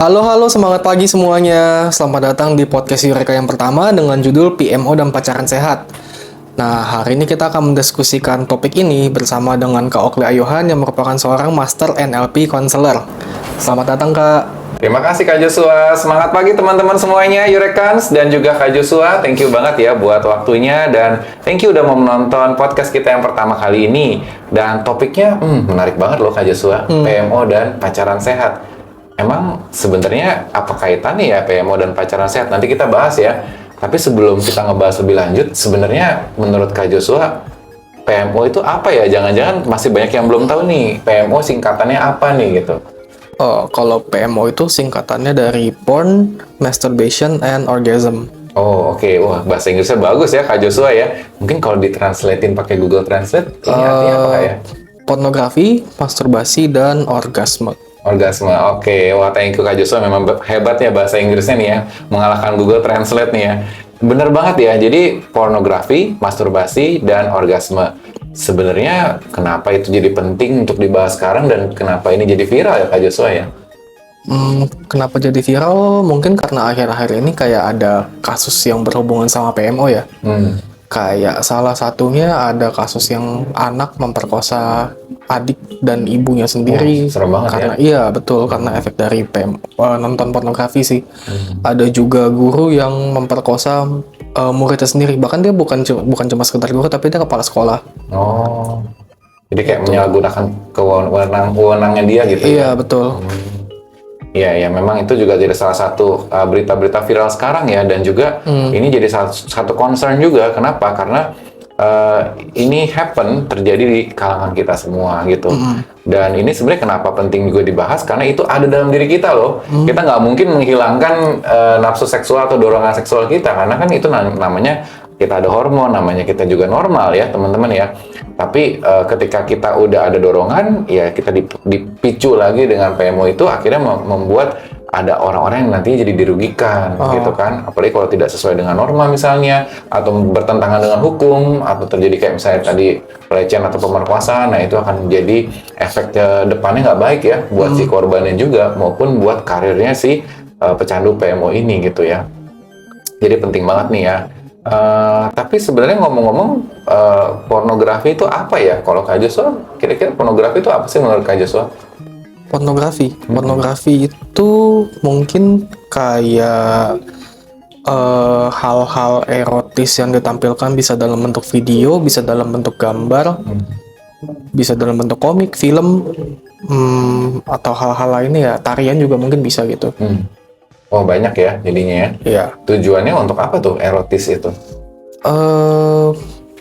Halo, semangat pagi semuanya. Selamat datang di podcast Eureka yang pertama dengan judul PMO dan Pacaran Sehat. Nah, hari ini kita akan mendiskusikan topik ini bersama dengan Kak Okli Ayohan yang merupakan seorang Master NLP Counselor. Selamat datang, Kak. Terima kasih Kak Joshua. Semangat pagi teman-teman semuanya, Eurekans, dan juga Kak Joshua. Thank you banget ya buat waktunya, dan thank you udah mau menonton podcast kita yang pertama kali ini. Dan topiknya menarik banget loh Kak Joshua, PMO dan pacaran sehat. Emang sebenarnya apa kaitannya ya PMO dan pacaran sehat? Nanti kita bahas ya. Tapi sebelum kita ngebahas lebih lanjut, sebenarnya menurut Kak Joshua, PMO itu apa ya? Jangan-jangan masih banyak yang belum tahu nih, PMO singkatannya apa nih gitu. Oh, kalau PMO itu singkatannya dari Porn, Masturbation, and Orgasm. Oh, oke. Wah, bahasa Inggrisnya bagus ya, Kak Joshua ya. Mungkin kalau ditranslatein pakai Google Translate, ini artinya apa Kak ya? Pornografi, masturbasi, dan orgasme. Orgasme. Oke. Wah, thank you Kak Joshua. Memang hebat ya bahasa Inggrisnya nih ya. Mengalahkan Google Translate nih ya. Bener banget ya. Jadi, pornografi, masturbasi, dan orgasme. Sebenarnya, kenapa itu jadi penting untuk dibahas sekarang dan kenapa ini jadi viral ya Kak Joshua ya? Kenapa jadi viral? Mungkin karena akhir-akhir ini kayak ada kasus yang berhubungan sama PMO ya. Kayak salah satunya ada kasus yang anak memperkosa adik dan ibunya sendiri. Serem banget Karena ya. iya betul, karena efek dari nonton pornografi sih. Ada juga guru yang memperkosa muridnya sendiri. Bahkan dia bukan cuma sekedar guru, tapi dia kepala sekolah. Oh. Jadi kayak menyalahgunakan wewenangnya dia gitu ya? Iya betul. Iya, ya memang itu juga jadi salah satu berita-berita viral sekarang ya, dan juga ini jadi satu concern juga. Kenapa? Karena ini terjadi di kalangan kita semua gitu. Dan ini sebenarnya kenapa penting juga dibahas, karena itu ada dalam diri kita loh. Kita nggak mungkin menghilangkan nafsu seksual atau dorongan seksual kita, karena kan itu namanya kita ada hormon, namanya kita juga normal ya teman-teman ya. Tapi ketika kita udah ada dorongan, ya kita dipicu lagi dengan PMO itu, akhirnya membuat ada orang-orang yang nantinya jadi dirugikan gitu kan. Apalagi kalau tidak sesuai dengan norma misalnya, atau bertentangan dengan hukum, atau terjadi kayak misalnya tadi pelecehan atau pemerkosaan. Nah itu akan menjadi efek depannya nggak baik ya buat si korbannya juga, maupun buat karirnya si pecandu PMO ini gitu ya. Jadi penting banget nih ya. Tapi sebenarnya ngomong-ngomong, pornografi itu apa ya? Kalau Kak Joshua, kira-kira pornografi itu apa sih menurut Kak Joshua? Pornografi itu mungkin kayak hal-hal erotis yang ditampilkan, bisa dalam bentuk video, bisa dalam bentuk gambar, bisa dalam bentuk komik, film, atau hal-hal lainnya ya. Tarian juga mungkin bisa gitu. Oh banyak ya jadinya ya. Iya. Tujuannya untuk apa tuh erotis itu?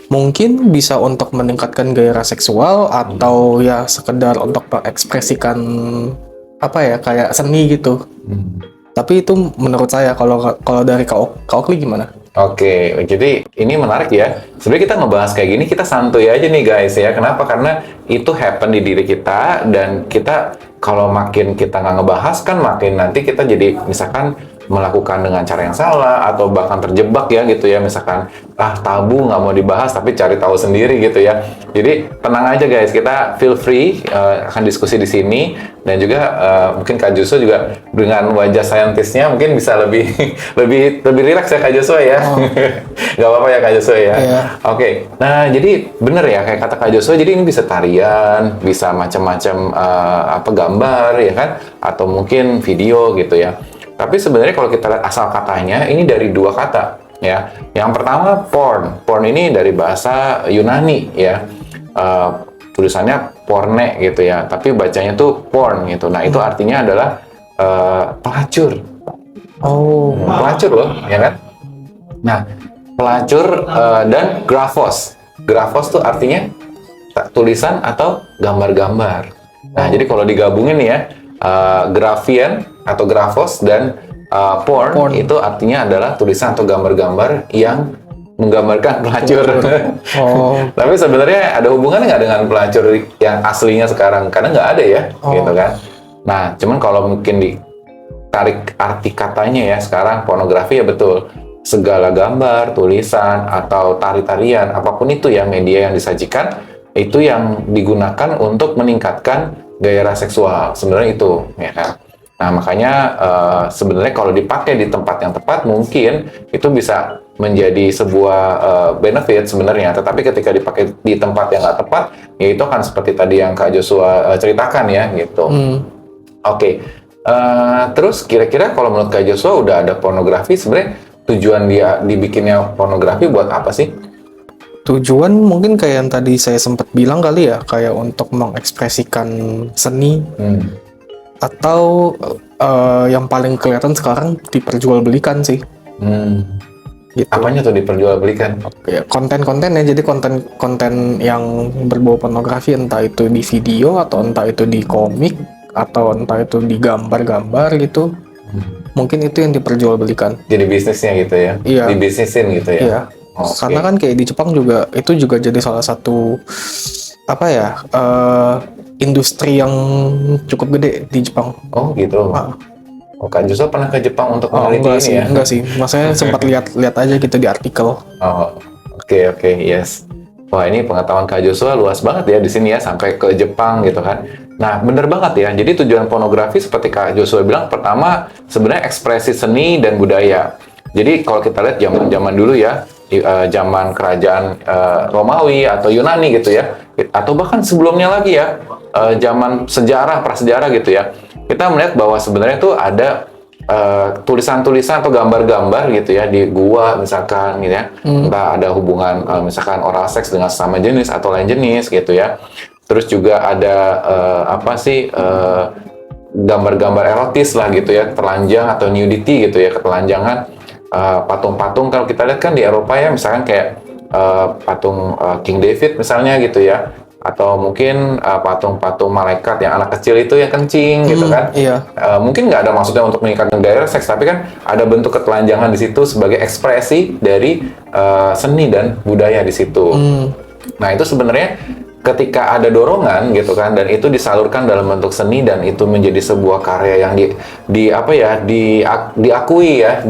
Mungkin bisa untuk meningkatkan gairah seksual, atau ya sekedar untuk mengekspresikan apa ya, kayak seni gitu. Tapi itu menurut saya. Kalau dari Kak Okli gimana? Oke, jadi ini menarik ya. Sebenarnya kita ngebahas kayak gini, kita santuy aja nih guys ya. Kenapa? Karena itu happen di diri kita, dan kita kalau makin kita nggak ngebahas kan makin nanti kita jadi misalkan melakukan dengan cara yang salah, atau bahkan terjebak ya gitu ya. Misalkan tabu, nggak mau dibahas, tapi cari tahu sendiri gitu ya. Jadi tenang aja guys, kita feel free akan diskusi di sini, dan juga mungkin Kak Joshua juga dengan wajah saintisnya mungkin bisa lebih lebih rileks ya Kak Joshua ya. Nggak apa-apa ya Kak Joshua ya. Iya. Oke. Nah jadi bener ya kayak kata Kak Joshua, jadi ini bisa tarian, bisa macam-macam gambar ya kan, atau mungkin video gitu ya. Tapi sebenarnya kalau kita lihat asal katanya, ini dari dua kata ya. Yang pertama porn. Porn ini dari bahasa Yunani ya. Tulisannya porne gitu ya, tapi bacanya tuh porn gitu. Nah itu artinya adalah pelacur. Oh. Pelacur loh, ya kan? Nah pelacur dan graphos. Graphos tuh artinya tulisan atau gambar-gambar. Nah jadi kalau digabungin nih ya, graphian atau graphos dan porn itu artinya adalah tulisan atau gambar-gambar yang menggambarkan pelacur. Tapi sebenarnya ada hubungannya nggak dengan pelacur yang aslinya sekarang? Karena nggak ada ya, gitu kan. Nah, cuman kalau mungkin ditarik arti katanya ya, sekarang pornografi ya betul. Segala gambar, tulisan, atau tari-tarian, apapun itu ya media yang disajikan, itu yang digunakan untuk meningkatkan gairah seksual. Sebenarnya itu, ya kan. Nah, makanya sebenarnya kalau dipakai di tempat yang tepat mungkin itu bisa menjadi sebuah benefit sebenarnya. Tetapi ketika dipakai di tempat yang nggak tepat, ya itu akan seperti tadi yang Kak Joshua ceritakan ya gitu. Oke. Terus kira-kira kalau menurut Kak Joshua udah ada pornografi, sebenarnya tujuan dia dibikinnya pornografi buat apa sih? Tujuan mungkin kayak yang tadi saya sempat bilang kali ya, kayak untuk mengekspresikan seni atau yang paling kelihatan sekarang diperjualbelikan sih. Gitu. Apanya tuh diperjualbelikan? Ya, konten-konten ya, jadi konten-konten yang berbau pornografi, entah itu di video atau entah itu di komik atau entah itu di gambar-gambar gitu. Mungkin itu yang diperjualbelikan. Jadi bisnisnya gitu ya? Iya. Dibisnisin gitu ya? Iya. Oke. Karena kan kayak di Jepang juga itu juga jadi salah satu apa ya, industri yang cukup gede di Jepang. Oh gitu. Oh, Kak Joshua pernah ke Jepang untuk meneliti Enggak ini sih, ya? enggak sih. Maksudnya sempat lihat aja gitu di artikel. Oh, oke, yes. Wah, ini pengetahuan Kak Joshua luas banget ya di sini ya, sampai ke Jepang gitu kan. Nah, bener banget ya. Jadi tujuan pornografi seperti Kak Joshua bilang, pertama sebenarnya ekspresi seni dan budaya. Jadi kalau kita lihat zaman-zaman dulu ya, zaman kerajaan Romawi atau Yunani gitu ya, atau bahkan sebelumnya lagi ya, zaman sejarah, prasejarah gitu ya, kita melihat bahwa sebenarnya tuh ada tulisan-tulisan atau gambar-gambar gitu ya di gua misalkan gitu ya, entah ada hubungan misalkan oral seks dengan sesama jenis atau lain jenis gitu ya. Terus juga ada gambar-gambar erotis lah gitu ya, telanjang atau nudity gitu ya, ketelanjangan, patung-patung. Kalau kita lihat kan di Eropa ya, misalkan kayak patung King David misalnya gitu ya, atau mungkin patung-patung malaikat yang anak kecil itu yang kencing gitu kan. Iya. Mungkin nggak ada maksudnya untuk meningkatkan gairah seks, tapi kan ada bentuk ketelanjangan di situ sebagai ekspresi dari seni dan budaya di situ. Nah, itu sebenarnya ketika ada dorongan gitu kan, dan itu disalurkan dalam bentuk seni dan itu menjadi sebuah karya yang diakui ya,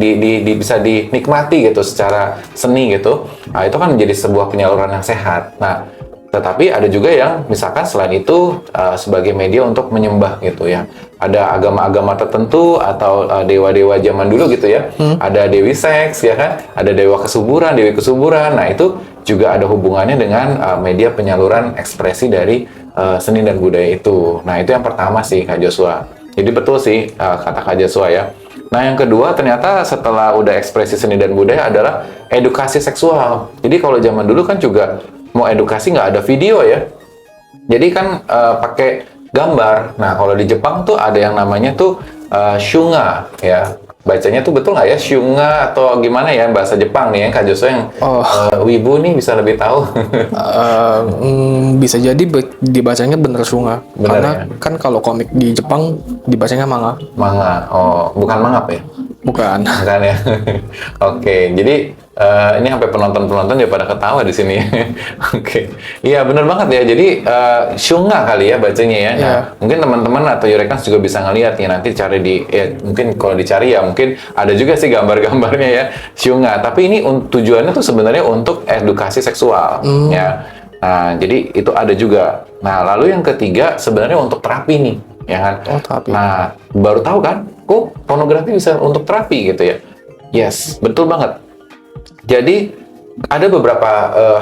bisa dinikmati gitu secara seni gitu. Nah, itu kan menjadi sebuah penyaluran yang sehat. Nah, tetapi ada juga yang misalkan selain itu sebagai media untuk menyembah gitu ya. Ada agama-agama tertentu atau dewa-dewa zaman dulu gitu ya. Ada dewi seks ya kan, ada dewa kesuburan, dewi kesuburan. Nah, itu juga ada hubungannya dengan media penyaluran ekspresi dari seni dan budaya itu. Nah, itu yang pertama sih Kak Joshua. Jadi betul sih kata Kak Joshua ya. Nah, yang kedua ternyata setelah udah ekspresi seni dan budaya adalah edukasi seksual. Jadi kalau zaman dulu kan juga mau edukasi nggak ada video ya. Jadi kan pakai gambar. Nah, kalau di Jepang tuh ada yang namanya tuh shunga ya. Bacanya tuh betul nggak ya? Shunga atau gimana ya bahasa Jepang nih ya, Kak Joshua yang wibu nih bisa lebih tahu. Bisa jadi dibacanya bener shunga. Bener, karena ya? kan kalau komik di Jepang dibacanya manga. Manga. Oh, bukan mangap ya? Bukan. Bukan ya. Oke, jadi ini sampai penonton-penonton dia pada ketawa di sini. Oke. Iya, bener banget ya. Jadi shunga kali ya bacanya ya. Nah, mungkin teman-teman atau Yurekans juga bisa ngelihat ya, nanti cari mungkin kalau dicari ya mungkin ada juga sih gambar-gambarnya ya shunga. Tapi ini tujuannya tuh sebenarnya untuk edukasi seksual ya. Nah, jadi itu ada juga. Nah, lalu yang ketiga sebenarnya untuk terapi nih, ya kan? Oh, terapi. Nah, baru tahu kan? Kok pornografi bisa untuk terapi gitu ya? Yes, betul banget. Jadi ada beberapa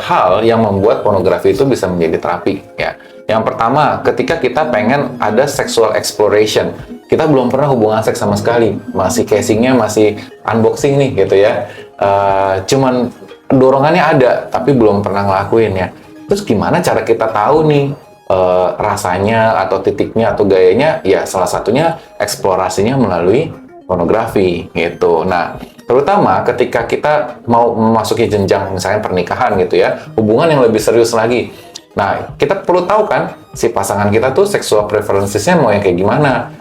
hal yang membuat pornografi itu bisa menjadi terapi ya. Yang pertama, ketika kita pengen ada sexual exploration, kita belum pernah hubungan seks sama sekali, masih casingnya masih unboxing nih gitu ya. Cuman dorongannya ada, tapi belum pernah ngelakuin ya. Terus gimana cara kita tahu nih rasanya atau titiknya atau gayanya? Ya salah satunya eksplorasinya melalui pornografi gitu. Nah, terutama ketika kita mau memasuki jenjang misalnya pernikahan gitu ya, hubungan yang lebih serius lagi. Nah, kita perlu tahu kan si pasangan kita tuh sexual preferences-nya mau yang kayak gimana.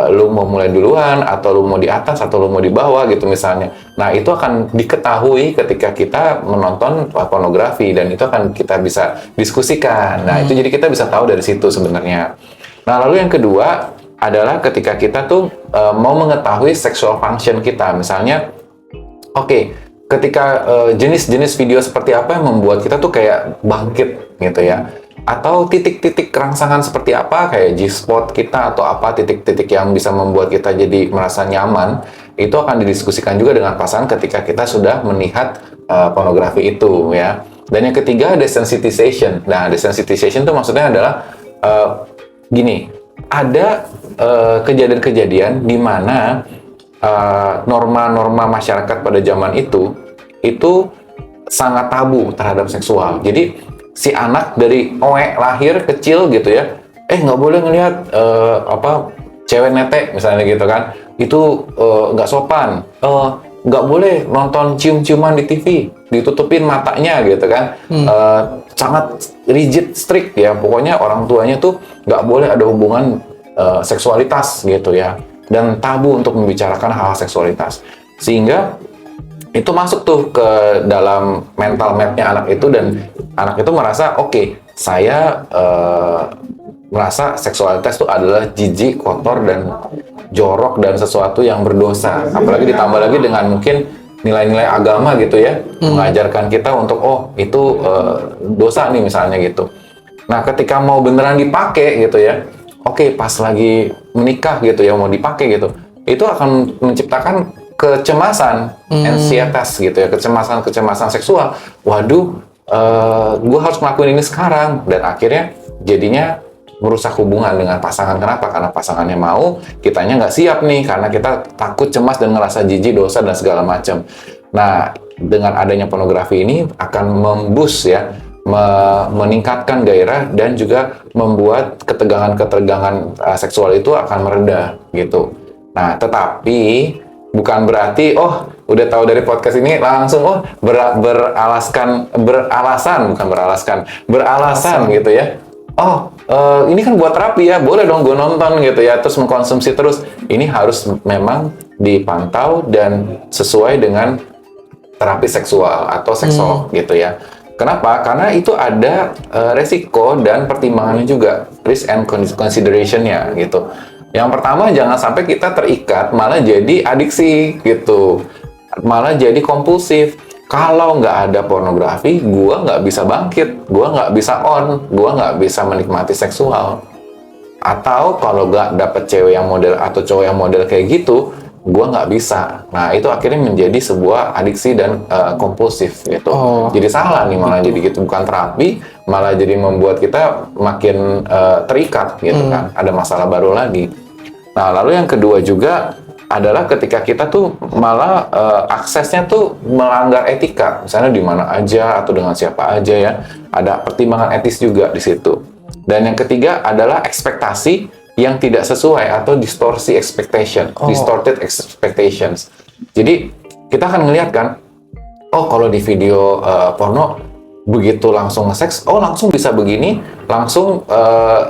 Lu mau mulai duluan atau lu mau di atas atau lu mau di bawah gitu misalnya. Nah, itu akan diketahui ketika kita menonton pornografi dan itu akan kita bisa diskusikan. Nah, itu jadi kita bisa tahu dari situ sebenarnya. Nah, lalu yang kedua adalah ketika kita tuh mau mengetahui sexual function kita. Misalnya, ketika jenis-jenis video seperti apa yang membuat kita tuh kayak bangkit gitu ya. atau titik-titik kerangsangan seperti apa kayak G-spot kita atau apa titik-titik yang bisa membuat kita jadi merasa nyaman, itu akan didiskusikan juga dengan pasangan ketika kita sudah melihat pornografi itu ya. Dan yang ketiga, desensitization. Nah, desensitization itu maksudnya adalah gini, ada kejadian-kejadian di mana norma-norma masyarakat pada zaman itu sangat tabu terhadap seksual. Jadi si anak dari lahir kecil gitu ya, nggak boleh ngelihat cewek netek misalnya gitu kan, itu nggak sopan, nggak boleh nonton cium-ciuman di TV, ditutupin matanya gitu kan, sangat rigid, strict ya, pokoknya orang tuanya tuh nggak boleh ada hubungan seksualitas gitu ya, dan tabu untuk membicarakan hal seksualitas, sehingga itu masuk tuh ke dalam mental map-nya anak itu, dan anak itu merasa oke, saya merasa seksualitas itu adalah jijik, kotor, dan jorok, dan sesuatu yang berdosa. Apalagi ditambah lagi dengan mungkin nilai-nilai agama gitu ya, mengajarkan kita untuk itu dosa nih misalnya gitu. Nah, ketika mau beneran dipakai gitu ya, oke, pas lagi menikah gitu ya, mau dipakai gitu, itu akan menciptakan kecemasan, ansietas gitu ya, kecemasan seksual. Waduh, gue harus ngelakuin ini sekarang, dan akhirnya jadinya merusak hubungan dengan pasangan. Kenapa? Karena pasangannya mau, kitanya nggak siap nih, karena kita takut, cemas, dan ngerasa jijik, dosa, dan segala macam. Nah, dengan adanya pornografi ini akan memboost ya, meningkatkan gairah, dan juga membuat ketegangan-ketegangan seksual itu akan mereda gitu. Nah, tetapi bukan berarti udah tahu dari podcast ini langsung beralasan gitu ya. Ini kan buat terapi ya, boleh dong gue nonton gitu ya, terus mengkonsumsi terus. Ini harus memang dipantau dan sesuai dengan terapi seksual atau seksolog gitu ya. Kenapa? Karena itu ada resiko dan pertimbangannya juga, risk and consideration-nya gitu. Yang pertama, jangan sampai kita terikat malah jadi adiksi gitu, malah jadi kompulsif. Kalau nggak ada pornografi, gua nggak bisa bangkit, gua nggak bisa gua nggak bisa menikmati seksual. Atau kalau nggak dapet cewek yang model atau cowok yang model kayak gitu, gua nggak bisa. Nah, itu akhirnya menjadi sebuah adiksi dan kompulsif gitu. Jadi salah nih, malah jadi gitu, bukan terapi, malah jadi membuat kita makin terikat gitu kan. Ada masalah baru lagi. Nah, lalu yang kedua juga adalah ketika kita tuh malah aksesnya tuh melanggar etika, misalnya di mana aja atau dengan siapa aja ya, ada pertimbangan etis juga di situ. Dan yang ketiga adalah ekspektasi yang tidak sesuai atau distorsi expectation, distorted expectations. Jadi kita akan ngelihat kan, kalau di video porno begitu langsung nge-seks, langsung bisa begini, langsung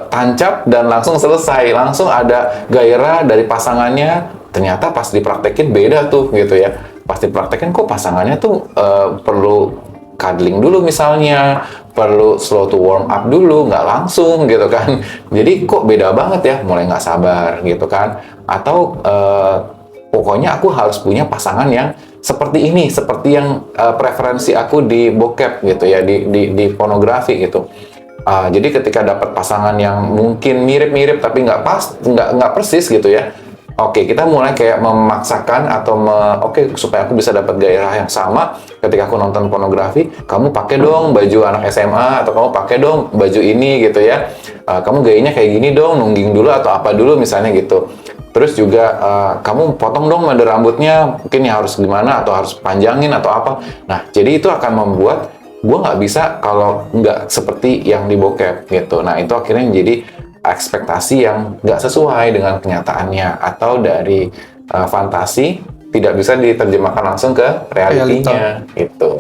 tancap dan langsung selesai, langsung ada gairah dari pasangannya. Ternyata pas dipraktekin beda tuh gitu ya. Pas dipraktekin kok pasangannya tuh perlu cuddling dulu misalnya, perlu slow to warm up dulu, nggak langsung gitu kan. Jadi kok beda banget ya, mulai nggak sabar gitu kan. Atau pokoknya aku harus punya pasangan yang seperti ini, seperti yang preferensi aku di bokep gitu ya, di pornografi gitu. Jadi ketika dapat pasangan yang mungkin mirip-mirip tapi nggak pas, nggak persis gitu ya. Oke, kita mulai kayak memaksakan atau supaya aku bisa dapat gairah yang sama ketika aku nonton pornografi, kamu pakai dong baju anak SMA, atau kamu pakai dong baju ini gitu ya. Kamu gayanya kayak gini dong, nungging dulu atau apa dulu misalnya gitu. Terus juga kamu potong dong mode rambutnya, mungkin ya harus gimana, atau harus panjangin atau apa. Nah, jadi itu akan membuat gue nggak bisa kalau nggak seperti yang di bokep gitu. Nah, itu akhirnya menjadi ekspektasi yang nggak sesuai dengan kenyataannya, atau dari fantasi tidak bisa diterjemahkan langsung ke realitinya gitu.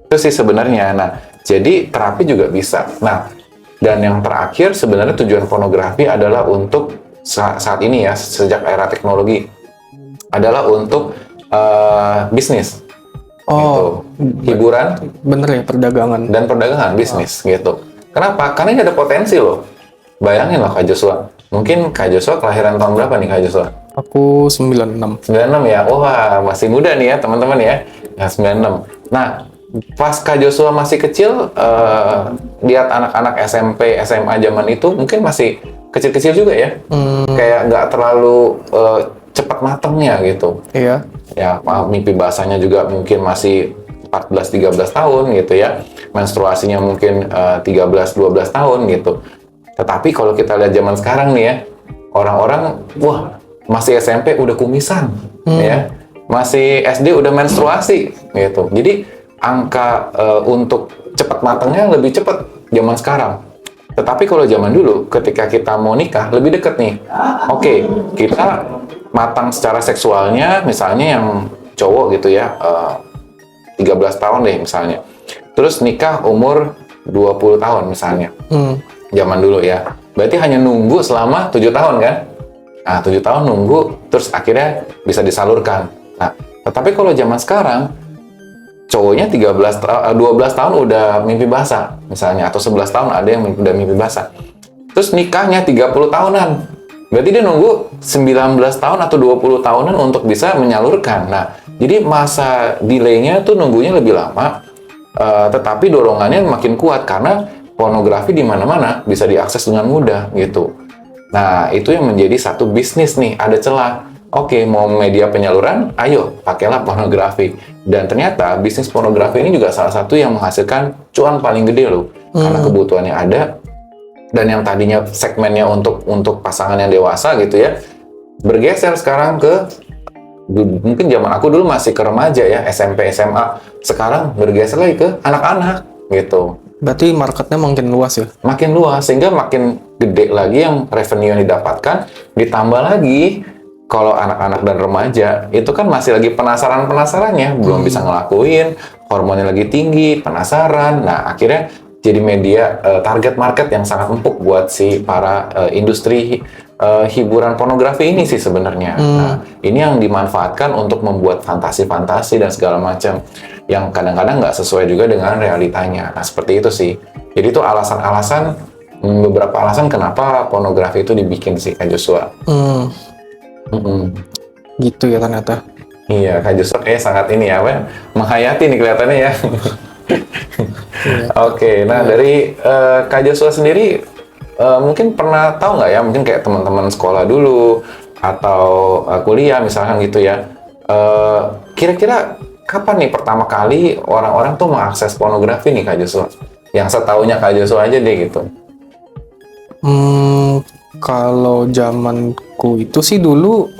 Itu sih sebenarnya. Nah, jadi terapi juga bisa. Nah, dan yang terakhir sebenarnya tujuan pornografi adalah untuk saat ini ya, sejak era teknologi, adalah untuk bisnis. Gitu. Hiburan, bener ya, perdagangan. Dan perdagangan, bisnis gitu. Kenapa? Karena ini ada potensi loh. Bayangin loh Kak Joshua. Mungkin Kak Joshua kelahiran tahun berapa nih Kak Joshua? Aku 96. 96 ya? Wah, masih muda nih ya teman-teman ya. Ya 96. Nah, pas Kak Joshua masih kecil, lihat anak-anak SMP, SMA zaman itu mungkin masih kecil-kecil juga ya. Kayak nggak terlalu cepat matangnya gitu. Iya. Ya, mimpi basahnya juga mungkin masih 14-13 tahun gitu ya. Menstruasinya mungkin 13-12 tahun gitu. Tetapi kalau kita lihat zaman sekarang nih ya, orang-orang, wah, masih SMP udah kumisan, ya. Masih SD udah menstruasi gitu. Jadi angka untuk cepat matangnya lebih cepat zaman sekarang. Tetapi kalau zaman dulu, ketika kita mau nikah, lebih deket nih. Oke, kita matang secara seksualnya, misalnya yang cowok gitu ya, 13 tahun deh misalnya. Terus nikah umur 20 tahun misalnya. Zaman dulu ya. Berarti hanya nunggu selama 7 tahun kan? Nah, 7 tahun nunggu, terus akhirnya bisa disalurkan. Nah, tetapi kalau zaman sekarang, cowoknya 12 tahun udah mimpi basah misalnya, atau 11 tahun ada yang udah mimpi basah. Terus nikahnya 30 tahunan. Berarti dia nunggu 19 tahun atau 20 tahunan untuk bisa menyalurkan. Nah, jadi masa delay-nya tuh nunggunya lebih lama, tetapi dorongannya makin kuat karena pornografi di mana-mana bisa diakses dengan mudah gitu. Nah, itu yang menjadi satu bisnis nih, ada celah. Oke, mau media penyaluran, ayo pakailah pornografi. Dan ternyata bisnis pornografi ini juga salah satu yang menghasilkan cuan paling gede loh. Karena kebutuhannya ada, dan yang tadinya segmennya untuk pasangan yang dewasa gitu ya, bergeser sekarang ke, mungkin zaman aku dulu masih ke remaja ya, SMP, SMA. Sekarang bergeser lagi ke anak-anak gitu. Berarti marketnya makin luas ya? Makin luas, sehingga makin gede lagi yang revenue yang didapatkan. Ditambah lagi, kalau anak-anak dan remaja, itu kan masih lagi penasaran-penasarannya, belum bisa ngelakuin, hormonnya lagi tinggi, penasaran. Nah, akhirnya jadi media target market yang sangat empuk buat si para industri hiburan pornografi ini sih sebenarnya. Nah, ini yang dimanfaatkan untuk membuat fantasi-fantasi dan segala macam yang kadang-kadang nggak sesuai juga dengan realitanya. Nah, seperti itu sih. Jadi itu alasan-alasan, beberapa alasan kenapa pornografi itu dibikin sih, Kak Joshua. Gitu ya ternyata. Iya, Kak Joshua kayak sangat ini ya, menghayati nih kelihatannya ya. Oke, nah dari Kak Joshua sendiri mungkin pernah tahu nggak ya, mungkin kayak teman-teman sekolah dulu atau kuliah misalkan gitu ya, kira-kira kapan nih pertama kali orang-orang tuh mengakses pornografi nih, Kak Joshua? Yang setahunya Kak Joshua aja deh gitu. Kalau zamanku itu sih dulu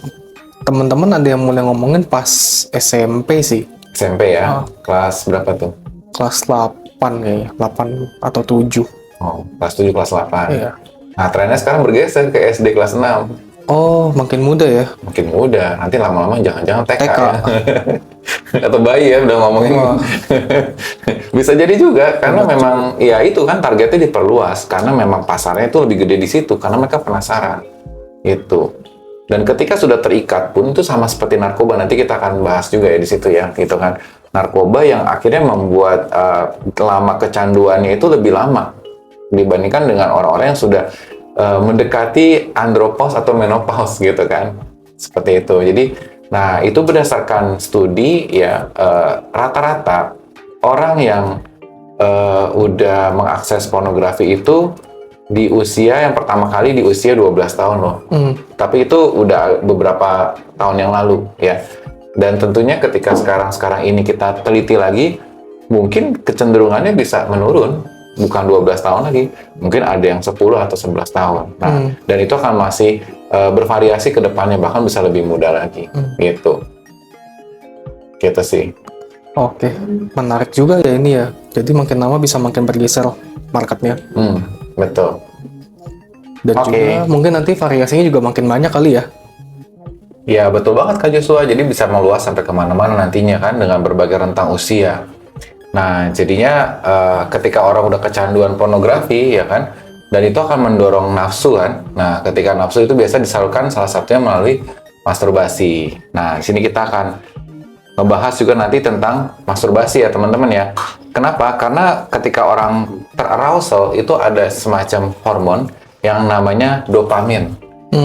teman-teman ada yang mulai ngomongin pas SMP sih. SMP ya? Kelas berapa tuh? Kelas 8 kayaknya, 8 atau 7. Oh, kelas 7, kelas 8. Iya. Nah, trennya sekarang bergeser ke SD kelas 6. Oh, makin muda ya? Makin muda, nanti lama-lama jangan-jangan TK. TK. Ya. Atau bayi ya, udah ngomongin. Bisa jadi juga, karena memang, ya itu kan targetnya diperluas. Karena memang pasarnya itu lebih gede di situ, karena mereka penasaran. Itu. Dan ketika sudah terikat pun, itu sama seperti narkoba. Nanti kita akan bahas juga ya di situ ya, gitu kan. Narkoba yang akhirnya membuat lama kecanduannya itu lebih lama dibandingkan dengan orang-orang yang sudah mendekati andropause atau menopause gitu kan, seperti itu. Jadi, nah itu berdasarkan studi ya, rata-rata orang yang udah mengakses pornografi itu di usia yang pertama kali di usia 12 tahun loh. Tapi itu udah beberapa tahun yang lalu ya. Dan tentunya ketika sekarang ini kita teliti lagi, mungkin kecenderungannya bisa menurun, bukan 12 tahun lagi, mungkin ada yang 10 atau 11 tahun. Nah, dan itu akan masih bervariasi ke depannya, bahkan bisa lebih muda lagi, gitu. Gitu sih. Oke, menarik juga ya ini ya. Jadi makin lama bisa makin bergeser marketnya. Betul. Dan juga mungkin nanti variasinya juga makin banyak kali ya. Ya, betul banget Kak Joshua. Jadi bisa meluas sampai kemana-mana nantinya kan, dengan berbagai rentang usia. Nah, jadinya ketika orang udah kecanduan pornografi, ya kan, dan itu akan mendorong nafsu kan. Nah, ketika nafsu itu biasa disalurkan salah satunya melalui masturbasi. Nah, di sini kita akan ngebahas juga nanti tentang masturbasi ya teman-teman ya. Kenapa? Karena ketika orang terarousal itu ada semacam hormon yang namanya dopamin,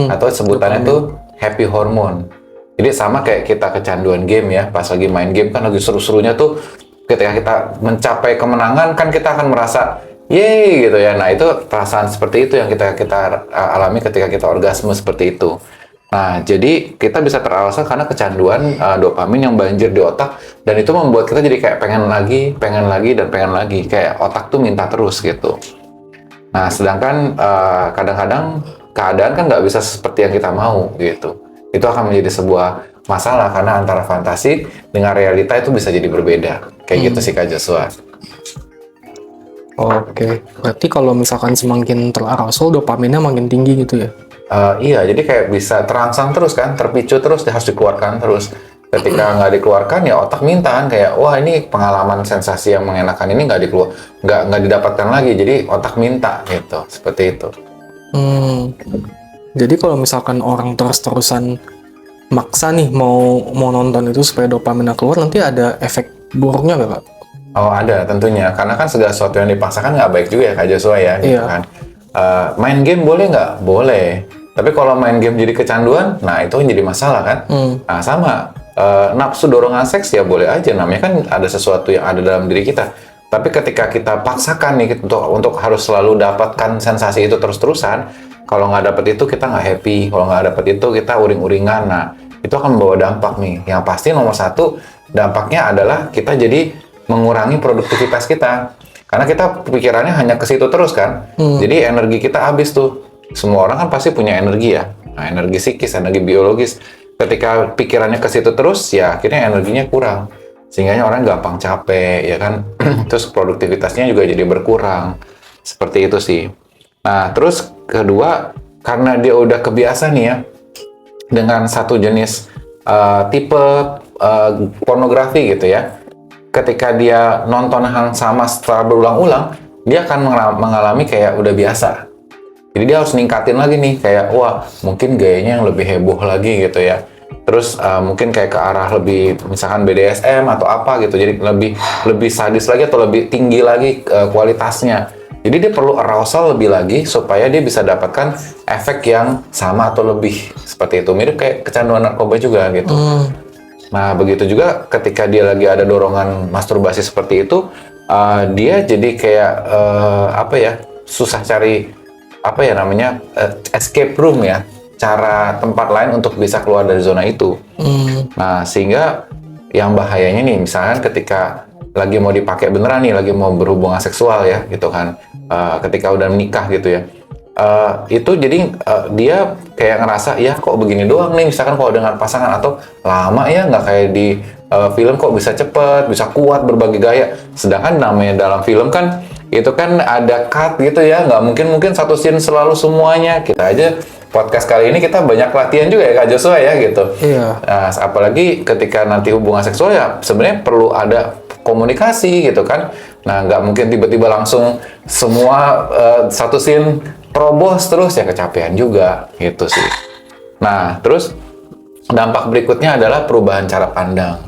atau sebutannya itu happy hormone. Jadi sama kayak kita kecanduan game ya, pas lagi main game kan lagi seru-serunya tuh, ketika kita mencapai kemenangan kan kita akan merasa yeay gitu ya. Nah, itu perasaan seperti itu yang kita alami ketika kita orgasme seperti itu. Nah, jadi kita bisa teralasa karena kecanduan dopamin yang banjir di otak, dan itu membuat kita jadi kayak pengen lagi, dan pengen lagi. Kayak otak tuh minta terus gitu. Nah, sedangkan kadang-kadang keadaan kan nggak bisa seperti yang kita mau gitu. Itu akan menjadi sebuah masalah karena antara fantasi dengan realita itu bisa jadi berbeda. Kayak gitu sih Kak Joshua. Oke, berarti kalau misalkan semakin terarousal, dopaminnya makin tinggi gitu ya? Iya, jadi kayak bisa terangsang terus kan, terpicu terus, harus dikeluarkan terus. Ketika nggak dikeluarkan, ya otak minta kan, kayak wah ini pengalaman sensasi yang mengenakan ini nggak didapatkan lagi, jadi otak minta gitu, seperti itu. Jadi kalau misalkan orang terus-terusan maksa nih mau nonton itu supaya dopaminnya keluar, nanti ada efek buruknya nggak, Kak? Oh ada tentunya, karena kan segala sesuatu yang dipaksakan nggak baik juga ya Kak Joshua ya, gitu Iya. kan. Main game boleh nggak? Boleh. Tapi kalau main game jadi kecanduan, nah itu yang jadi masalah kan. Nah sama, nafsu dorongan seks ya boleh aja, namanya kan ada sesuatu yang ada dalam diri kita. Tapi ketika kita paksakan nih untuk harus selalu dapatkan sensasi itu terus-terusan, kalau nggak dapet itu kita nggak happy, kalau nggak dapet itu kita uring-uringan. Nah itu akan membawa dampak nih. Yang pasti nomor satu dampaknya adalah kita jadi mengurangi produktivitas kita. Karena kita pikirannya hanya ke situ terus kan. Jadi energi kita habis tuh. Semua orang kan pasti punya energi ya. Nah, energi psikis, energi biologis. Ketika pikirannya ke situ terus, ya akhirnya energinya kurang. Sehingga orang gampang capek, ya kan. Terus produktivitasnya juga jadi berkurang. Seperti itu sih. Nah, terus kedua, karena dia udah kebiasa nih ya, dengan satu jenis tipe pornografi gitu ya. Ketika dia nonton hal sama setelah berulang-ulang, dia akan mengalami kayak udah biasa. Jadi dia harus ningkatin lagi nih, kayak wah mungkin gayanya yang lebih heboh lagi gitu ya. Terus mungkin kayak ke arah lebih misalkan BDSM atau apa gitu. Jadi lebih sadis lagi atau lebih tinggi lagi kualitasnya. Jadi dia perlu arousal lebih lagi supaya dia bisa dapatkan efek yang sama atau lebih. Seperti itu. Mirip kayak kecanduan narkoba juga gitu. Nah, begitu juga ketika dia lagi ada dorongan masturbasi seperti itu, dia jadi kayak susah cari escape room ya, cara tempat lain untuk bisa keluar dari zona itu. Nah, sehingga yang bahayanya nih, misalnya ketika lagi mau dipakai beneran nih, lagi mau berhubungan seksual ya, gitu kan, ketika udah menikah gitu ya. Itu jadi dia kayak ngerasa ya kok begini doang nih, misalkan kalau dengan pasangan, atau lama ya nggak kayak di film, kok bisa cepet, bisa kuat berbagai gaya. Sedangkan namanya dalam film kan itu kan ada cut gitu ya, nggak mungkin satu scene selalu semuanya. Kita aja podcast kali ini kita banyak latihan juga ya Kak Joshua ya gitu. Iya. Nah, apalagi ketika nanti hubungan seksual ya sebenarnya perlu ada komunikasi gitu kan. Nah, nggak mungkin tiba-tiba langsung semua satu scene terobos terus, ya kecapean juga gitu sih. Nah, terus dampak berikutnya adalah perubahan cara pandang.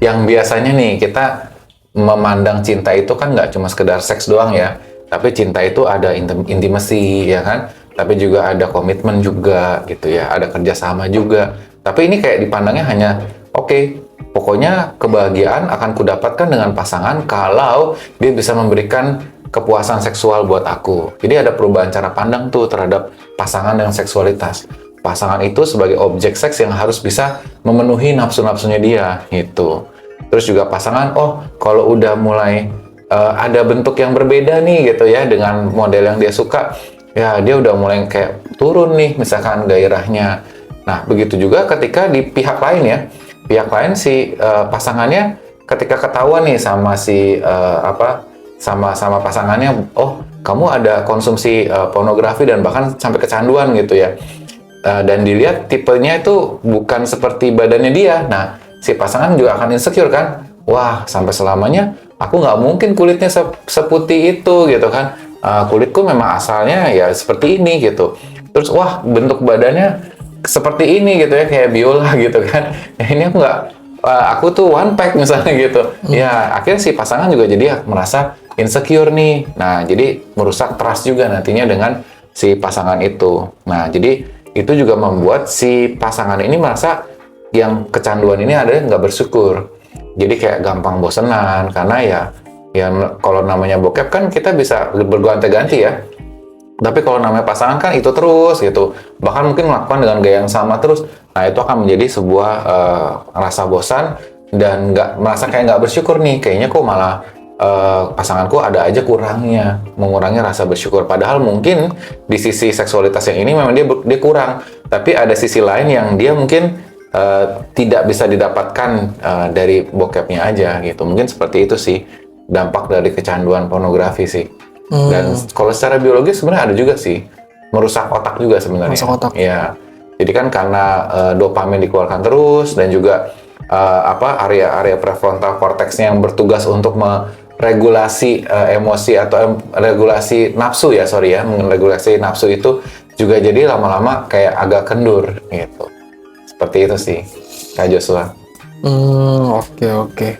Yang biasanya nih kita memandang cinta itu kan nggak cuma sekedar seks doang ya, tapi cinta itu ada intimasi ya kan, tapi juga ada komitmen juga gitu ya, ada kerjasama juga. Tapi ini kayak dipandangnya hanya oke, pokoknya kebahagiaan akan kudapatkan dengan pasangan kalau dia bisa memberikan kepuasan seksual buat aku. Jadi ada perubahan cara pandang tuh terhadap pasangan dan seksualitas. Pasangan itu sebagai objek seks yang harus bisa memenuhi nafsu-nafsunya dia gitu. Terus juga pasangan, oh kalau udah mulai ada bentuk yang berbeda nih gitu ya dengan model yang dia suka, ya dia udah mulai kayak turun nih misalkan gairahnya. Nah begitu juga ketika di pihak lain ya, pihak lain si pasangannya ketika ketahuan nih sama si sama pasangannya, oh kamu ada konsumsi pornografi dan bahkan sampai kecanduan gitu ya, dan dilihat tipenya itu bukan seperti badannya dia. Nah si pasangan juga akan insecure kan, wah sampai selamanya aku nggak mungkin kulitnya seputih itu gitu kan, kulitku memang asalnya ya seperti ini gitu. Terus wah bentuk badannya seperti ini gitu ya, kayak biola gitu kan, ini aku tuh one pack misalnya gitu. Ya akhirnya si pasangan juga jadi merasa insecure nih. Nah jadi merusak trust juga nantinya dengan si pasangan itu. Nah jadi itu juga membuat si pasangan ini merasa yang kecanduan ini ada nggak bersyukur. Jadi kayak gampang bosenan karena ya kalau namanya bokep kan kita bisa berganti-ganti ya. Tapi kalau namanya pasangan kan itu terus gitu. Bahkan mungkin melakukan dengan gaya yang sama terus. Nah, itu akan menjadi sebuah rasa bosan dan merasa kayak nggak bersyukur nih. Kayaknya kok malah pasanganku ada aja kurangnya, mengurangi rasa bersyukur. Padahal mungkin di sisi seksualitas yang ini memang dia kurang. Tapi ada sisi lain yang dia mungkin tidak bisa didapatkan dari bokepnya aja gitu. Mungkin seperti itu sih dampak dari kecanduan pornografi sih. Dan kalau secara biologis sebenarnya ada juga sih, merusak otak juga sebenarnya. Merusak otak. Ya, jadi kan karena dopamin dikeluarkan terus dan juga area prefrontal cortexnya yang bertugas untuk meregulasi emosi atau regulasi nafsu meregulasi nafsu itu juga jadi lama-lama kayak agak kendur gitu. Seperti itu sih, Kak Joshua. Oke.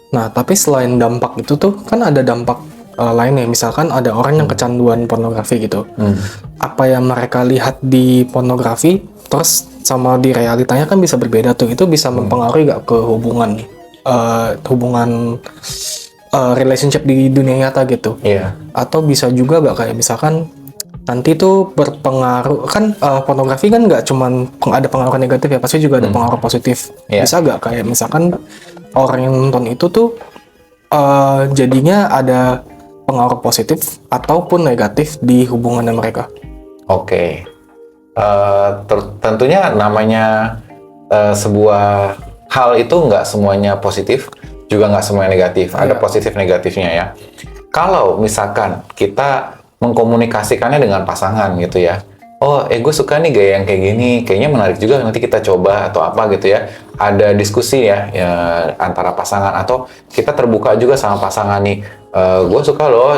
Nah, tapi selain dampak itu tuh kan ada dampak lainnya. Misalkan ada orang yang kecanduan pornografi gitu. Apa yang mereka lihat di pornografi terus sama di realitanya kan bisa berbeda tuh. Itu bisa mempengaruhi gak ke hubungan relationship di dunia nyata gitu. Iya. Atau bisa juga gak kayak misalkan nanti tuh berpengaruh kan pornografi kan nggak cuman ada pengaruh negatif ya, pasti juga ada pengaruh positif. Bisa gak kayak misalkan orang yang nonton itu tuh jadinya ada pengaruh positif ataupun negatif di hubungannya mereka? Oke. Tentunya namanya sebuah hal itu nggak semuanya positif, juga nggak semuanya negatif. Ada positif negatifnya ya. Kalau misalkan kita mengkomunikasikannya dengan pasangan gitu ya, gue suka nih gaya yang kayak gini, kayaknya menarik juga, nanti kita coba atau apa gitu ya. Ada diskusi ya antara pasangan, atau kita terbuka juga sama pasangan nih, gue suka loh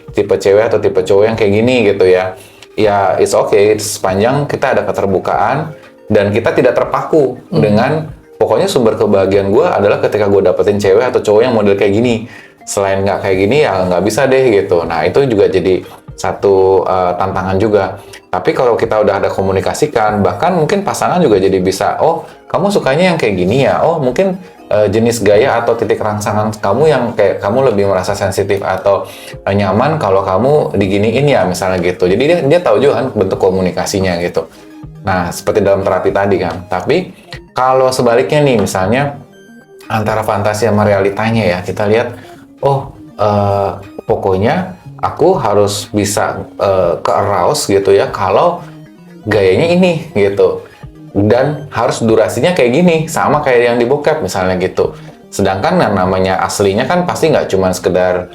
tipe cewek atau tipe cowok yang kayak gini gitu ya. Ya it's okay, sepanjang kita ada keterbukaan dan kita tidak terpaku dengan pokoknya sumber kebahagiaan gue adalah ketika gue dapetin cewek atau cowok yang model kayak gini. Selain nggak kayak gini ya nggak bisa deh gitu. Nah itu juga jadi satu tantangan juga. Tapi kalau kita udah ada komunikasikan, bahkan mungkin pasangan juga jadi bisa, kamu sukanya yang kayak gini ya, mungkin jenis gaya atau titik rangsangan kamu yang kayak kamu lebih merasa sensitif atau nyaman kalau kamu diginiin ya misalnya gitu. Jadi dia tahu juga kan bentuk komunikasinya gitu. Nah seperti dalam terapi tadi kan. Tapi kalau sebaliknya nih misalnya antara fantasi sama realitanya ya, kita lihat pokoknya aku harus bisa ke-arouse gitu ya kalau gayanya ini gitu, dan harus durasinya kayak gini sama kayak yang di bokep misalnya gitu. Sedangkan yang namanya aslinya kan pasti nggak cuma sekedar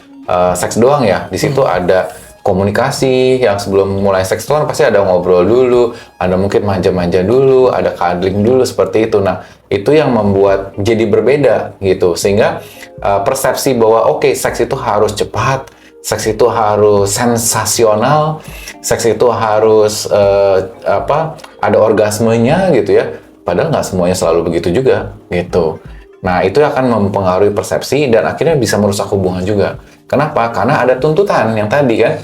seks doang ya, di situ ada komunikasi yang sebelum mulai seks kan pasti ada ngobrol dulu, ada mungkin manja-manja dulu, ada cuddling dulu seperti itu. Nah itu yang membuat jadi berbeda gitu, sehingga persepsi bahwa seks itu harus cepat, seks itu harus sensasional, seks itu harus ada orgasmenya gitu ya. Padahal nggak semuanya selalu begitu juga gitu. Nah itu akan mempengaruhi persepsi dan akhirnya bisa merusak hubungan juga. Kenapa? Karena ada tuntutan yang tadi kan,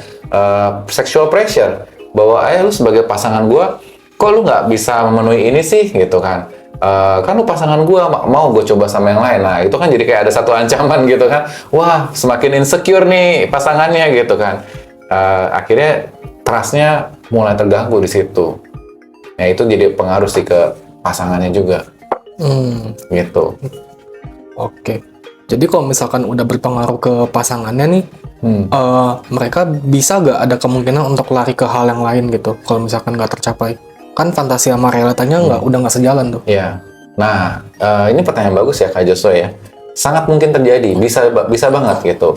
sexual pressure bahwa lu sebagai pasangan gua, kok lu nggak bisa memenuhi ini sih gitu kan? Kan lu pasangan gue, mau gue coba sama yang lain. Nah itu kan jadi kayak ada satu ancaman gitu kan, wah semakin insecure nih pasangannya gitu kan. Akhirnya trust-nya mulai terganggu di situ. Nah itu jadi pengaruh sih ke pasangannya juga gitu. Oke. Jadi kalau misalkan udah berpengaruh ke pasangannya nih, mereka bisa gak ada kemungkinan untuk lari ke hal yang lain gitu kalau misalkan gak tercapai? Kan fantasi sama realitanya udah nggak sejalan tuh. Iya. Nah, ini pertanyaan bagus ya Kak Joshua ya. Sangat mungkin terjadi, bisa banget gitu.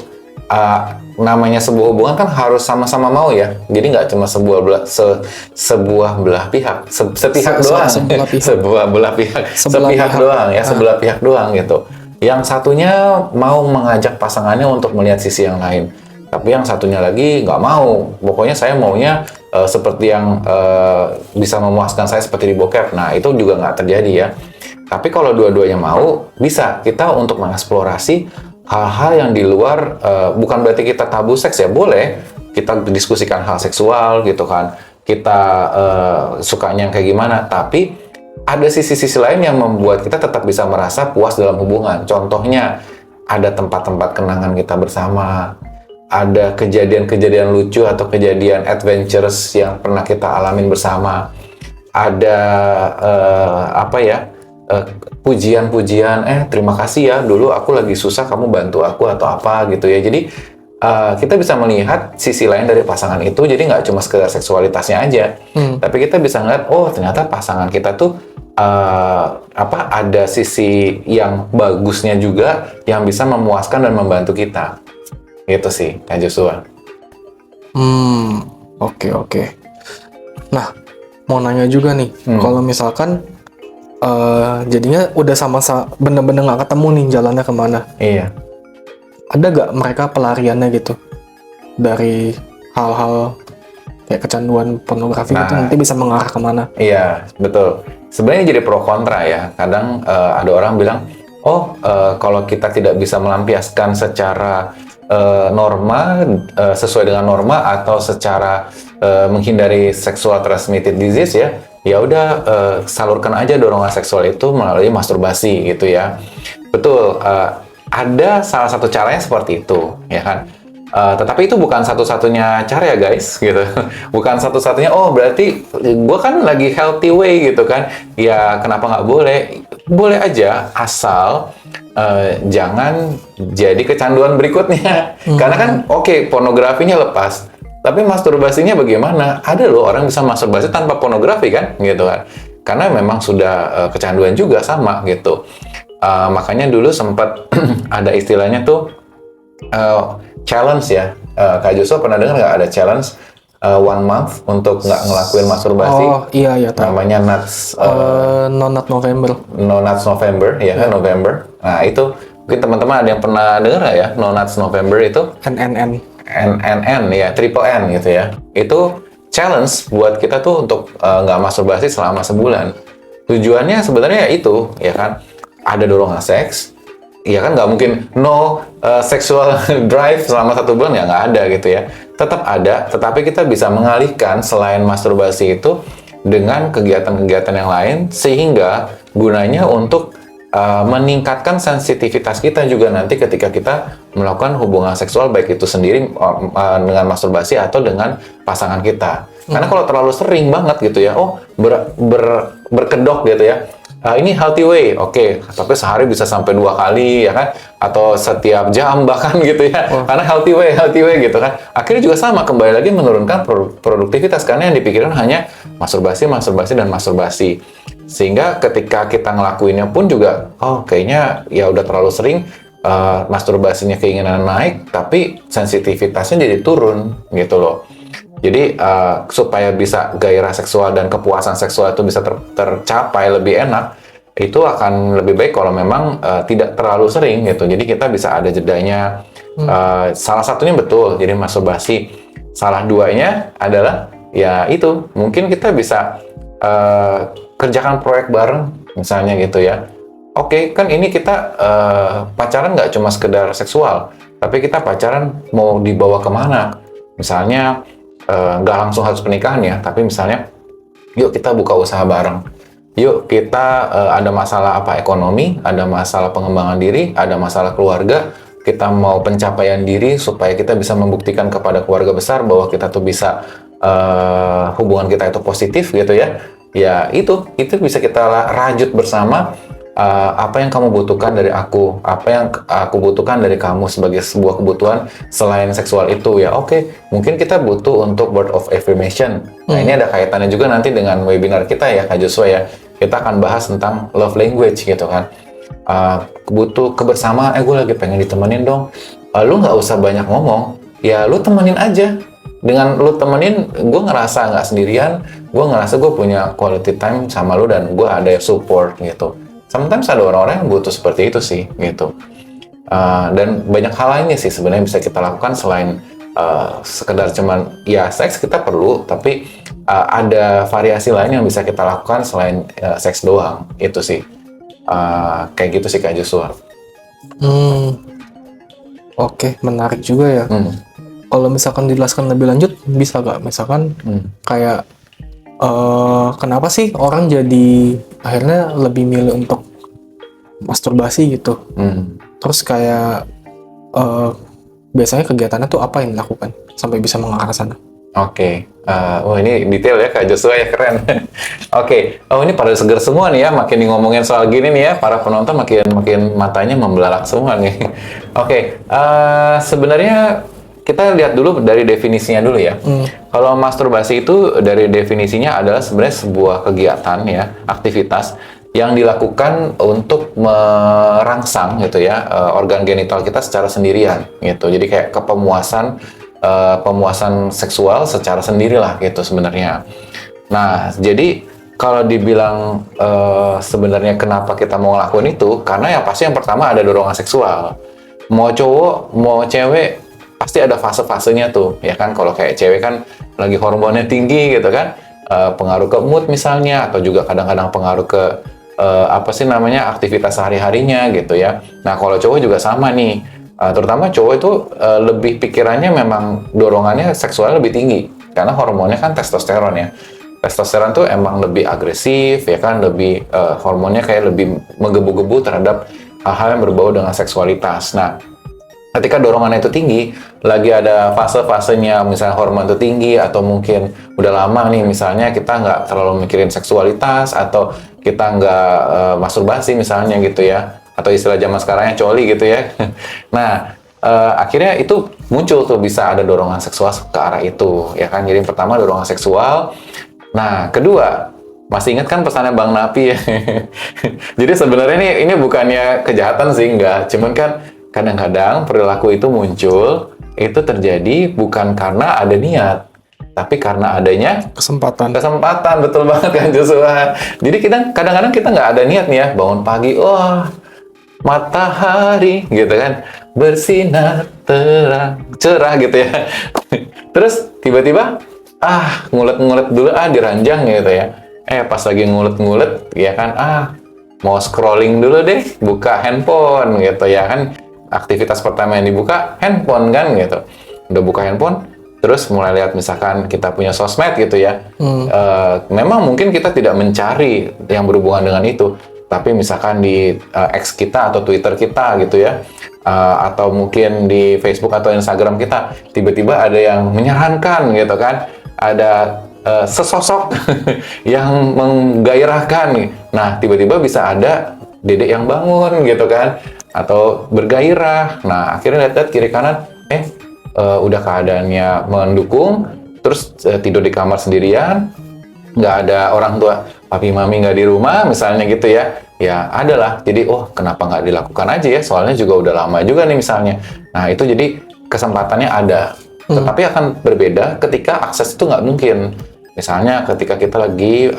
Namanya sebuah hubungan kan harus sama-sama mau ya. Jadi nggak cuma sebuah belah pihak, sepihak doang. Sebuah belah pihak, sepihak doang ya, sebelah pihak doang gitu. Yang satunya mau mengajak pasangannya untuk melihat sisi yang lain. Tapi yang satunya lagi nggak mau. Pokoknya saya maunya seperti yang bisa memuaskan saya seperti di bokep. Nah, itu juga nggak terjadi ya. Tapi kalau dua-duanya mau, bisa kita untuk mengeksplorasi hal-hal yang di luar, bukan berarti kita tabu seks ya, boleh. Kita diskusikan hal seksual gitu kan. Kita sukanya yang kayak gimana. Tapi ada sisi-sisi lain yang membuat kita tetap bisa merasa puas dalam hubungan. Contohnya, ada tempat-tempat kenangan kita bersama, ada kejadian-kejadian lucu atau kejadian adventures yang pernah kita alamin bersama, ada pujian-pujian, terima kasih ya, dulu aku lagi susah kamu bantu aku atau apa gitu ya. Jadi kita bisa melihat sisi lain dari pasangan itu, jadi nggak cuma sekedar seksualitasnya aja, tapi kita bisa ngeliat, oh ternyata pasangan kita tuh ada sisi yang bagusnya juga yang bisa memuaskan dan membantu kita. Gitu sih, Kak Joshua. Oke. Nah, mau nanya juga nih, kalau misalkan jadinya udah sama-sama bener-bener nggak ketemu nih jalannya kemana? Iya. Ada gak mereka pelariannya gitu dari hal-hal kayak kecanduan pornografi itu nanti bisa mengarah kemana? Iya, betul. Sebenarnya jadi pro kontra ya. Kadang ada orang bilang, kalau kita tidak bisa melampiaskan secara norma, sesuai dengan norma atau secara menghindari sexual transmitted disease ya udah salurkan aja dorongan seksual itu melalui masturbasi gitu ya. Betul. Ada salah satu caranya seperti itu, ya kan? Tetapi itu bukan satu-satunya cara ya guys, gitu. Bukan satu-satunya, berarti gue kan lagi healthy way gitu kan. Ya kenapa nggak boleh? Boleh aja, asal jangan jadi kecanduan berikutnya. Karena kan pornografinya lepas, tapi masturbasinya bagaimana? Ada loh orang bisa masturbasi tanpa pornografi kan, gitu kan. Karena memang sudah kecanduan juga sama gitu. Makanya dulu sempat ada istilahnya tuh challenge ya. Kak Joshua pernah dengar nggak ada challenge 1 month untuk nggak ngelakuin masturbasi? Oh iya tahu. Namanya Nuts No Nut November. No Nuts November ya kan, November. Nah itu mungkin teman-teman ada yang pernah dengar nggak ya No Nuts November itu? NNN ya, triple N gitu ya. Itu challenge buat kita tuh untuk nggak masturbasi selama sebulan. Tujuannya sebenarnya ya itu ya kan. Ada dorongan seks, ya kan nggak mungkin sexual drive selama 1 bulan ya nggak ada gitu ya. Tetap ada, tetapi kita bisa mengalihkan selain masturbasi itu dengan kegiatan-kegiatan yang lain sehingga gunanya untuk meningkatkan sensitivitas kita juga nanti ketika kita melakukan hubungan seksual baik itu sendiri dengan masturbasi atau dengan pasangan kita. Karena kalau terlalu sering banget gitu ya, berkedok gitu ya. Ini healthy way, tapi sehari bisa sampai 2 kali ya kan, atau setiap jam bahkan gitu ya, karena healthy way gitu kan. Akhirnya juga sama, kembali lagi menurunkan produktivitas karena yang dipikirkan hanya masturbasi, sehingga ketika kita ngelakuinnya pun juga, kayaknya ya udah terlalu sering, masturbasinya keinginan naik, tapi sensitivitasnya jadi turun gitu loh. Jadi supaya bisa gairah seksual dan kepuasan seksual itu bisa tercapai lebih enak, itu akan lebih baik kalau memang tidak terlalu sering gitu. Jadi kita bisa ada jedanya. Salah satunya betul, jadi masturbasi. Salah duanya adalah ya itu, mungkin kita bisa kerjakan proyek bareng misalnya gitu ya. Kan ini kita pacaran nggak cuma sekedar seksual, tapi kita pacaran mau dibawa kemana? Misalnya nggak langsung harus pernikahan ya, tapi misalnya yuk kita buka usaha bareng, yuk kita ada masalah ekonomi, ada masalah pengembangan diri, ada masalah keluarga, kita mau pencapaian diri supaya kita bisa membuktikan kepada keluarga besar bahwa kita tuh bisa hubungan kita itu positif gitu ya. Ya itu bisa kita rajut bersama. Apa yang kamu butuhkan dari aku, apa yang aku butuhkan dari kamu sebagai sebuah kebutuhan selain seksual itu ya. Mungkin kita butuh untuk word of affirmation. Nah ini ada kaitannya juga nanti dengan webinar kita ya Kak Joshua ya. Kita akan bahas tentang love language gitu kan. Butuh kebersamaan, gue lagi pengen ditemenin dong. Lu nggak usah banyak ngomong, ya lu temenin aja. Dengan lu temenin, gue ngerasa nggak sendirian, gue ngerasa gue punya quality time sama lu dan gue ada support gitu. Sometimes ada orang-orang yang butuh seperti itu sih, gitu. Dan banyak hal lainnya sih sebenarnya bisa kita lakukan selain sekedar cuman ya seks kita perlu, tapi ada variasi lain yang bisa kita lakukan selain seks doang. Itu sih. Kayak gitu sih Kak Joshua. Menarik juga ya. Kalau misalkan dijelaskan lebih lanjut, bisa nggak? Misalkan kayak kenapa sih orang jadi akhirnya lebih milih untuk masturbasi gitu? Terus kayak biasanya kegiatannya tuh apa yang dilakukan sampai bisa mengarah ke sana? Oke, oh ini detail ya Kak Joshua ya, keren. Oke, oh ini pada seger semua nih ya, makin ngomongin soal gini nih ya, para penonton makin matanya membelalak semua nih. Oke, sebenarnya kita lihat dulu dari definisinya dulu ya. Kalau masturbasi itu dari definisinya adalah sebenarnya sebuah kegiatan ya, aktivitas yang dilakukan untuk merangsang gitu ya, organ genital kita secara sendirian gitu. Jadi kayak pemuasan seksual secara sendirilah gitu sebenarnya. Nah, jadi kalau dibilang sebenarnya kenapa kita mau ngelakuin itu, karena yang pasti yang pertama ada dorongan seksual. Mau cowok, mau cewek, pasti ada fase-fasenya tuh, ya kan? Kalau kayak cewek kan lagi hormonnya tinggi gitu kan, pengaruh ke mood misalnya, atau juga kadang-kadang pengaruh ke aktivitas sehari-harinya gitu ya. Nah, kalau cowok juga sama nih. Terutama cowok itu lebih pikirannya memang dorongannya seksualnya lebih tinggi karena hormonnya kan testosteron ya. Testosteron tuh emang lebih agresif ya kan, lebih hormonnya kayak lebih menggebu-gebu terhadap hal-hal yang berbau dengan seksualitas. Nah, ketika dorongannya itu tinggi, lagi ada fase-fasenya misalnya hormon itu tinggi atau mungkin udah lama nih misalnya kita nggak terlalu mikirin seksualitas atau kita nggak masturbasi misalnya gitu ya, atau istilah zaman sekarangnya coli gitu ya. Nah, akhirnya itu muncul tuh bisa ada dorongan seksual ke arah itu, ya kan? Jadi pertama dorongan seksual. Nah, kedua, masih ingat kan pesannya Bang Napi ya? Jadi sebenarnya ini bukannya kejahatan sih, enggak. Cuman kan kadang-kadang perilaku itu muncul, itu terjadi bukan karena ada niat, tapi karena adanya Kesempatan. betul banget kan Joshua. Jadi kadang-kadang kita nggak ada niat nih ya, bangun pagi, matahari gitu kan bersinar terang cerah gitu ya. Terus tiba-tiba ngulet-ngulet dulu di ranjang gitu ya. Pas lagi ngulet-ngulet ya kan mau scrolling dulu deh, buka handphone gitu ya kan. Aktivitas pertama yang dibuka handphone kan gitu. Udah buka handphone, terus mulai lihat misalkan kita punya sosmed gitu ya. Memang mungkin kita tidak mencari yang berhubungan dengan itu, tapi misalkan di X kita atau Twitter kita gitu ya, atau mungkin di Facebook atau Instagram kita, tiba-tiba ada yang menyarankan gitu kan, ada sesosok yang menggairahkan. Nah, tiba-tiba bisa ada dedek yang bangun gitu kan, atau bergairah. Nah, akhirnya lihat-lihat kiri kanan, udah keadaannya mendukung, terus tidur di kamar sendirian, nggak ada orang tua, papi mami nggak di rumah misalnya gitu ya, ya adalah. Jadi kenapa nggak dilakukan aja ya, soalnya juga udah lama juga nih misalnya. Nah itu jadi kesempatannya ada, tetapi akan berbeda ketika akses itu nggak mungkin. Misalnya ketika kita lagi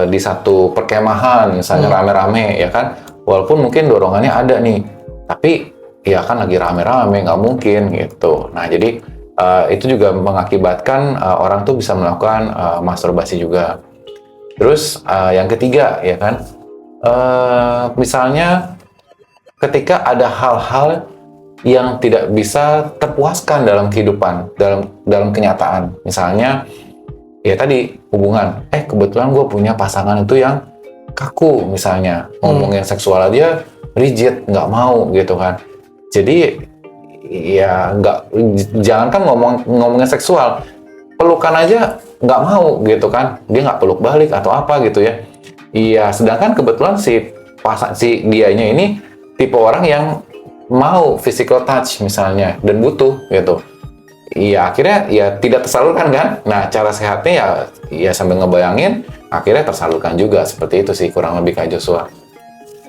di satu perkemahan misalnya rame-rame ya kan, walaupun mungkin dorongannya ada nih, tapi ya kan lagi rame-rame nggak mungkin gitu. Nah jadi itu juga mengakibatkan orang tuh bisa melakukan masturbasi juga. Terus yang ketiga ya kan, misalnya ketika ada hal-hal yang tidak bisa terpuaskan dalam kehidupan, dalam kenyataan. Misalnya ya tadi hubungan, kebetulan gue punya pasangan itu yang kaku misalnya, ngomongin seksual aja rigid, nggak mau gitu kan. Jadi ya jangankan ngomongin seksual, pelukan aja nggak mau gitu kan, dia nggak peluk balik atau apa gitu ya. Iya, sedangkan kebetulan si dianya ini tipe orang yang mau physical touch misalnya dan butuh gitu. Iya, akhirnya ya tidak tersalurkan kan. Nah, cara sehatnya ya sambil ngebayangin, akhirnya tersalurkan juga. Seperti itu sih kurang lebih Kak Joshua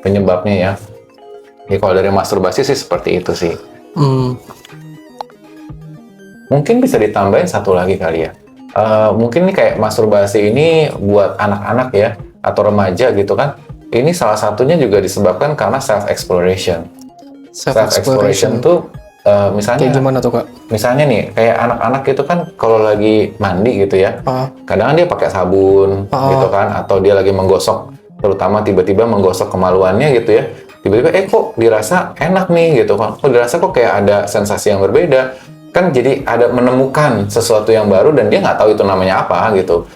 penyebabnya ya. Ya kalau dari masturbasi sih seperti itu sih. Mungkin bisa ditambahin satu lagi kali ya. Mungkin nih kayak masturbasi ini buat anak-anak ya, atau remaja gitu kan. Ini salah satunya juga disebabkan karena self-exploration. Self-exploration tuh misalnya kayak gimana tuh Kak? Misalnya nih, kayak anak-anak itu kan kalau lagi mandi gitu ya, kadang dia pakai sabun gitu kan, atau dia lagi menggosok, terutama tiba-tiba menggosok kemaluannya gitu ya, tiba-tiba kok dirasa enak nih gitu kan, kok dirasa kok kayak ada sensasi yang berbeda, kan jadi ada menemukan sesuatu yang baru dan dia nggak tahu itu namanya apa gitu.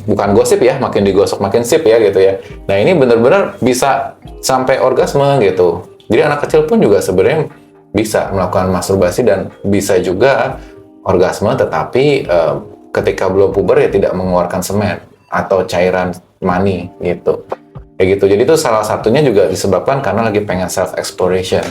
bukan gosip ya, makin digosok makin sip ya gitu ya. Nah ini benar-benar bisa sampai orgasme gitu. Jadi anak kecil pun juga sebenarnya bisa melakukan masturbasi dan bisa juga orgasme, tetapi ketika belum puber ya tidak mengeluarkan semen atau cairan mani gitu. Kayak gitu. Jadi itu salah satunya juga disebabkan karena lagi pengen self exploration.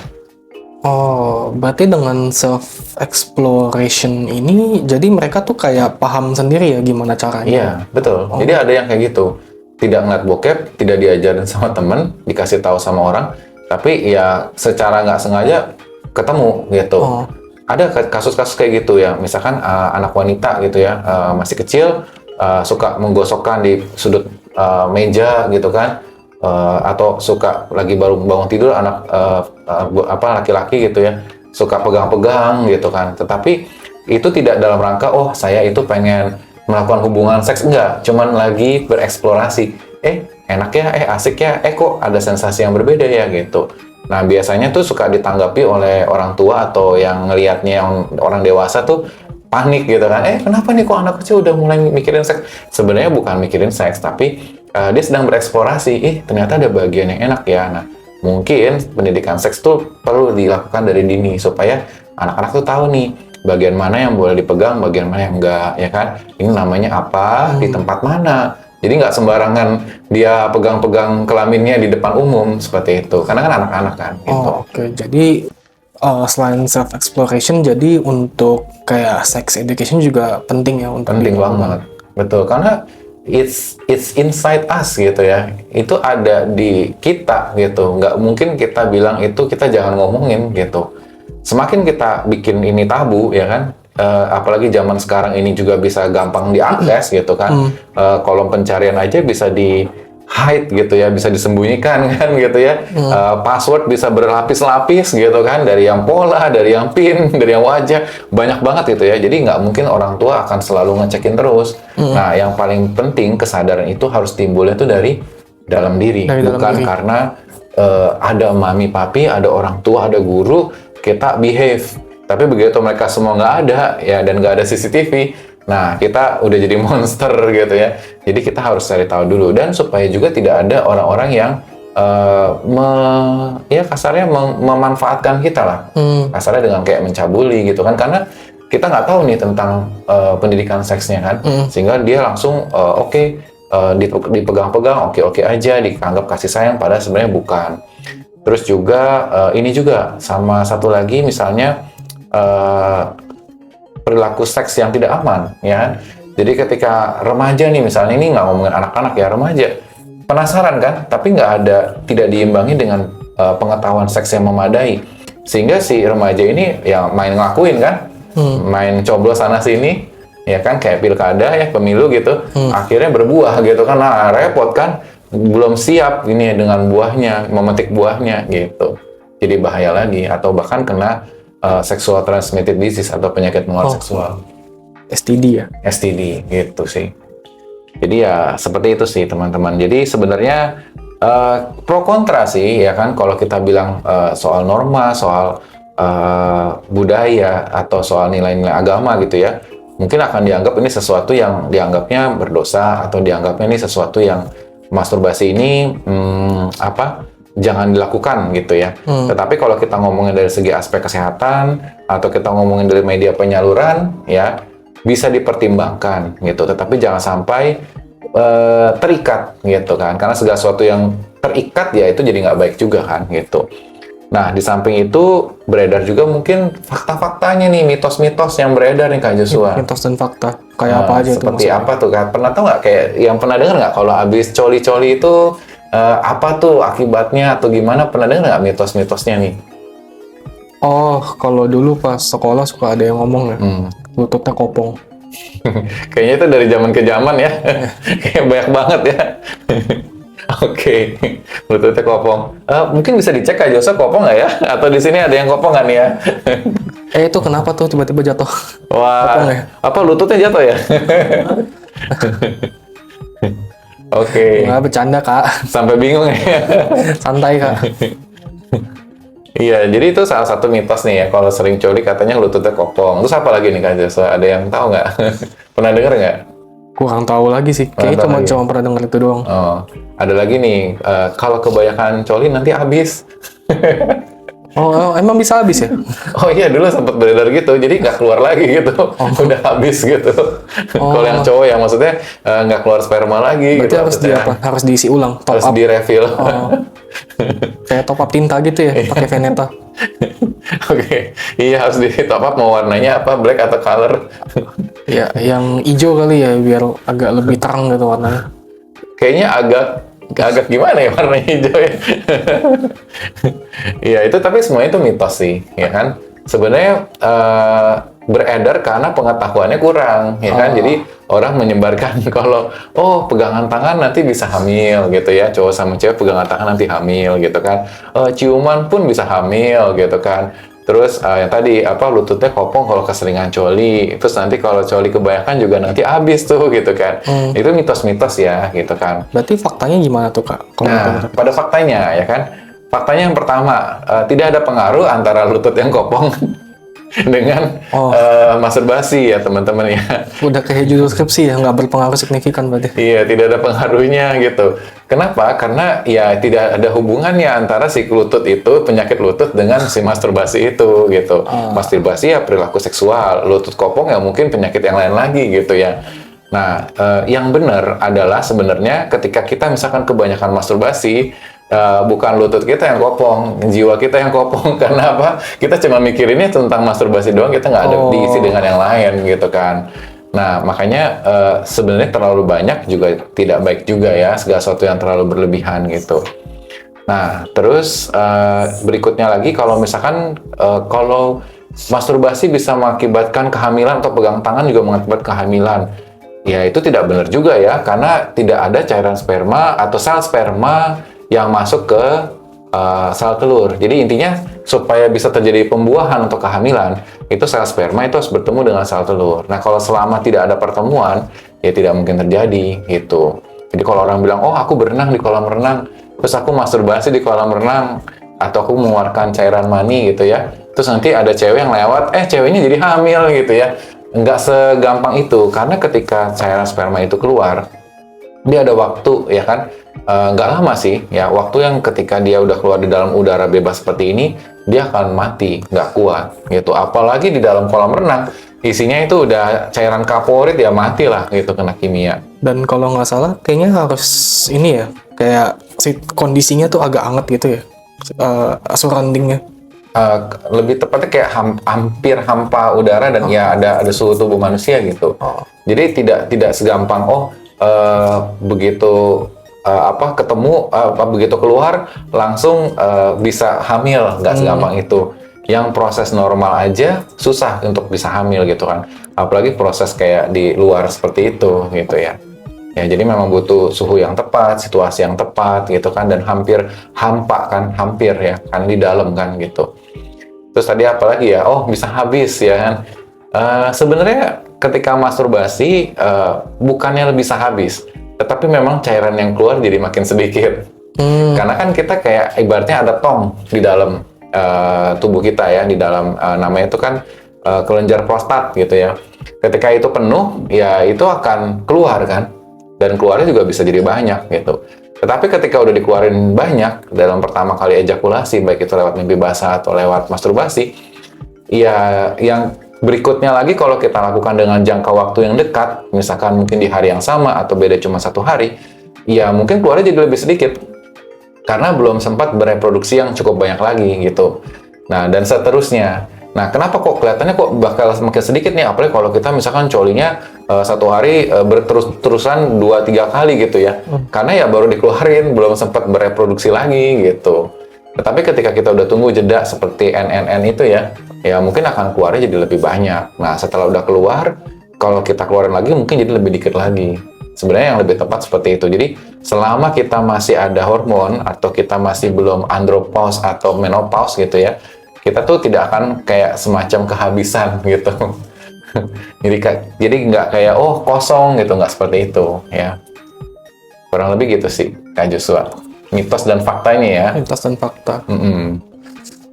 Oh, berarti dengan self exploration ini jadi mereka tuh kayak paham sendiri ya gimana caranya. Iya, betul. Jadi ada yang kayak gitu. Tidak ngeliat bokep, tidak diajarin sama temen, dikasih tahu sama orang, tapi ya secara nggak sengaja ketemu gitu. Ada kasus-kasus kayak gitu ya. Misalkan anak wanita gitu ya, masih kecil, suka menggosokkan di sudut meja gitu kan. Atau suka lagi baru bangun tidur anak laki-laki gitu ya, suka pegang-pegang gitu kan, tetapi itu tidak dalam rangka oh saya itu pengen melakukan hubungan seks, enggak, cuman lagi bereksplorasi, enak ya, asik ya, kok ada sensasi yang berbeda ya gitu. Nah biasanya tuh suka ditanggapi oleh orang tua atau yang ngelihatnya yang orang dewasa tuh panik gitu kan, kenapa nih kok anak kecil udah mulai mikirin seks. Sebenarnya bukan mikirin seks, tapi dia sedang bereksplorasi, ternyata ada bagian yang enak ya. Nah, mungkin pendidikan seks tuh perlu dilakukan dari dini supaya anak-anak tuh tahu nih bagian mana yang boleh dipegang, bagian mana yang enggak, ya kan? Ini namanya apa, di tempat mana. Jadi nggak sembarangan dia pegang-pegang kelaminnya di depan umum seperti itu, karena kan anak-anak kan. Gitu. Oke. Jadi selain self exploration, jadi untuk kayak sex education juga penting ya untuk penting banget, betul, karena it's inside us gitu ya, itu ada di kita gitu, nggak mungkin kita bilang itu kita jangan ngomongin gitu. Semakin kita bikin ini tabu ya kan, apalagi zaman sekarang ini juga bisa gampang diakses gitu kan, kolom pencarian aja bisa di hide gitu ya, bisa disembunyikan kan gitu ya, password bisa berlapis-lapis gitu kan, dari yang pola, dari yang pin, dari yang wajah, banyak banget gitu ya. Jadi nggak mungkin orang tua akan selalu ngecekin terus. Nah yang paling penting kesadaran itu harus timbulnya tuh dari dalam diri, bukan karena ada mami papi, ada orang tua, ada guru, kita behave. Tapi begitu mereka semua nggak ada ya, dan nggak ada CCTV, nah kita udah jadi monster gitu ya. Jadi kita harus cari tahu dulu, dan supaya juga tidak ada orang-orang yang kasarnya memanfaatkan kita lah, kasarnya dengan kayak mencabuli gitu kan, karena kita nggak tahu nih tentang pendidikan seksnya kan, sehingga dia langsung dipegang-pegang, oke aja, dianggap kasih sayang, padahal sebenarnya bukan. Terus juga ini juga sama satu lagi, misalnya perilaku seks yang tidak aman ya. Jadi ketika remaja nih misalnya, ini nggak ngomongin anak-anak ya, remaja penasaran kan, tapi tidak diimbangi dengan pengetahuan seks yang memadai, sehingga si remaja ini ya main ngelakuin kan, main coblos sana sini ya kan, kayak pilkada ya, pemilu gitu, akhirnya berbuah gitu kan. Nah repot kan, belum siap ini dengan buahnya, memetik buahnya gitu, jadi bahaya lagi, atau bahkan kena sexual transmitted disease atau penyakit menular seksual. STD ya? STD gitu sih. Jadi ya seperti itu sih teman-teman. Jadi sebenarnya pro kontra sih ya kan, kalau kita bilang soal norma, soal budaya, atau soal nilai-nilai agama gitu ya, mungkin akan dianggap ini sesuatu yang dianggapnya berdosa, atau dianggapnya ini sesuatu yang masturbasi ini jangan dilakukan gitu ya. Tetapi kalau kita ngomongin dari segi aspek kesehatan, atau kita ngomongin dari media penyaluran ya, bisa dipertimbangkan gitu. Tetapi jangan sampai terikat gitu kan, karena segala sesuatu yang terikat ya itu jadi nggak baik juga kan gitu. Nah di samping itu beredar juga mungkin fakta-faktanya nih, mitos-mitos yang beredar nih Kak Joshua. Mitos dan fakta kayak apa aja tuh? Seperti apa tuh Kak? Pernah tahu nggak, kayak yang pernah dengar nggak kalau abis coli-coli itu apa tuh akibatnya atau gimana? Pernah dengar nggak mitos-mitosnya nih? Oh, kalau dulu pas sekolah suka ada yang ngomong ya, lututnya kopong. Kayaknya itu dari zaman ke zaman ya. Kayak banyak banget ya. Oke, lututnya kopong. Mungkin bisa dicek aja, Joshua kopong nggak ya? Atau di sini ada yang kopong nggak nih ya? Itu kenapa tuh tiba-tiba jatuh? Wah, kopong ya? Apa lututnya jatuh ya? Oke. Nggak bercanda Kak. Sampai bingung ya. Santai Kak. Iya, jadi itu salah satu mitos nih ya, kalau sering coli katanya lututnya kopong. Terus apa lagi nih Kak Joshua? Ada yang tahu nggak? Pernah denger nggak? Kurang tahu lagi sih. Kayaknya cuma pernah dengar itu doang. Oh, ada lagi nih, kalau kebanyakan coli nanti habis. Oh, emang bisa habis ya? Oh iya, dulu sempat beredar gitu, jadi nggak keluar lagi gitu, udah habis gitu. Kalau yang cowok ya maksudnya nggak keluar sperma lagi. Berarti gitu, harus di maksudnya. apa? Harus diisi ulang, top Harus up. di refill. Oh, kayak top up tinta gitu ya, pakai Veneta. Oke, iya harus di top up, mau warnanya apa, black atau color? Ya, yang hijau kali ya, biar agak lebih terang gitu warnanya. Kayaknya agak gimana ya warnanya hijau ya. Iya itu, tapi semuanya itu mitos sih, ya kan. Sebenarnya beredar karena pengetahuannya kurang, ya kan. Jadi orang menyebarkan kalau pegangan tangan nanti bisa hamil gitu ya, cowok sama cewek pegangan tangan nanti hamil gitu kan. Ciuman pun bisa hamil gitu kan. Terus yang tadi lututnya kopong kalau keseringan coli. Terus nanti kalau coli kebanyakan juga nanti habis tuh gitu kan. Itu mitos-mitos ya gitu kan. Berarti faktanya gimana tuh, Kak? Kalau Nah, pada faktanya ya kan. Faktanya yang pertama, tidak ada pengaruh antara lutut yang kopong dengan masturbasi ya teman-teman ya. udah kayak judul skripsi ya, nggak berpengaruh signifikan berarti. Iya, tidak ada pengaruhnya gitu. Kenapa? Karena ya tidak ada hubungannya antara si lutut itu, penyakit lutut dengan si masturbasi itu gitu. Masturbasi ya perilaku seksual, lutut kopong ya mungkin penyakit yang lain lagi gitu ya. Nah, yang benar adalah sebenarnya ketika kita misalkan kebanyakan masturbasi, bukan lutut kita yang kopong, jiwa kita yang kopong. Karena apa? Kita cuma mikirinnya tentang masturbasi doang, kita nggak ada diisi dengan yang lain gitu kan. Nah, makanya sebenarnya terlalu banyak juga tidak baik juga ya, segala sesuatu yang terlalu berlebihan gitu. Nah, terus berikutnya lagi kalau misalkan kalau masturbasi bisa mengakibatkan kehamilan atau pegang tangan juga mengakibatkan kehamilan. Ya, itu tidak benar juga ya, karena tidak ada cairan sperma atau sel sperma yang masuk ke sel telur. Jadi intinya supaya bisa terjadi pembuahan atau kehamilan, itu sel sperma itu harus bertemu dengan sel telur. Nah, kalau selama tidak ada pertemuan, ya tidak mungkin terjadi gitu. Jadi kalau orang bilang, aku berenang di kolam renang, terus aku masturbasi di kolam renang, atau aku mengeluarkan cairan mani gitu ya, terus nanti ada cewek yang lewat, ceweknya jadi hamil gitu ya. Nggak segampang itu, karena ketika cairan sperma itu keluar, dia ada waktu ya kan, nggak lama sih ya, waktu yang ketika dia udah keluar di dalam udara bebas seperti ini, dia akan mati, nggak kuat gitu. Apalagi di dalam kolam renang, isinya itu udah cairan kaporit, ya mati lah gitu, kena kimia. Dan kalau nggak salah, kayaknya harus ini ya, kayak kondisinya tuh agak hangat gitu ya, surroundingnya. Lebih tepatnya kayak hampir hampa udara dan ya ada suhu tubuh manusia gitu. Jadi tidak segampang begitu ketemu begitu keluar langsung bisa hamil, nggak segampang itu. Yang proses normal aja susah untuk bisa hamil gitu kan, apalagi proses kayak di luar seperti itu gitu ya. Ya, jadi memang butuh suhu yang tepat, situasi yang tepat gitu kan, dan hampir hampa kan, hampir ya kan di dalam kan gitu. Terus tadi apa lagi ya? Bisa habis ya kan. Sebenarnya ketika masturbasi bukannya bisa habis, tetapi memang cairan yang keluar jadi makin sedikit. Karena kan kita kayak ibaratnya ada tong di dalam tubuh kita ya, di dalam namanya itu kan kelenjar prostat gitu ya. Ketika itu penuh, ya itu akan keluar kan. Dan keluarnya juga bisa jadi banyak gitu. Tetapi ketika udah dikeluarin banyak dalam pertama kali ejakulasi, baik itu lewat mimpi basah atau lewat masturbasi, ya yang berikutnya lagi kalau kita lakukan dengan jangka waktu yang dekat, misalkan mungkin di hari yang sama atau beda cuma 1 hari, ya mungkin keluarnya jadi lebih sedikit. Karena belum sempat bereproduksi yang cukup banyak lagi gitu. Nah, dan seterusnya. Nah, kenapa kok kelihatannya kok bakal semakin sedikit nih? Apalagi kalau kita misalkan colinya 1 hari berterus-terusan 2-3 kali gitu ya. Karena ya baru dikeluarin, belum sempat bereproduksi lagi gitu. Tetapi ketika kita udah tunggu jeda seperti NNN itu ya mungkin akan keluarnya jadi lebih banyak. Nah, setelah udah keluar, kalau kita keluarin lagi mungkin jadi lebih dikit lagi. Sebenarnya yang lebih tepat seperti itu. Jadi, selama kita masih ada hormon atau kita masih belum andropause atau menopause gitu ya, kita tuh tidak akan kayak semacam kehabisan gitu. jadi nggak kayak kosong gitu, nggak seperti itu ya. Kurang lebih gitu sih Kak Joshua, mitos dan fakta ini ya. Mitos dan fakta.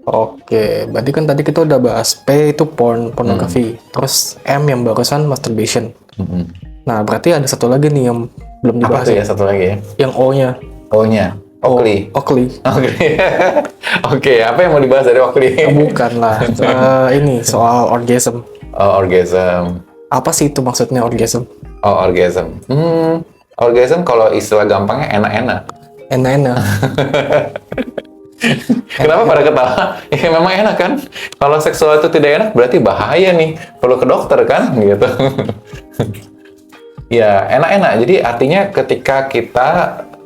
Oke, berarti kan tadi kita udah bahas P itu pornography, terus M yang barusan masturbation. Nah, berarti ada satu lagi nih yang belum Apa dibahas tuh ya satu lagi ya? yang O-nya. O-nya. Oakley. Oakley. Oke. Oke, apa yang mau dibahas dari Oakley? Bukan lah. Ini soal orgasm. Oh, orgasm. Apa sih itu maksudnya orgasm? Oh, orgasm. Orgasm kalau istilah gampangnya enak-enak. Enak-enak. Kenapa pada ketawa? Ya memang enak kan? Kalau seksual itu tidak enak berarti bahaya nih. Perlu ke dokter kan? Gitu. Ya, enak-enak. Jadi artinya ketika kita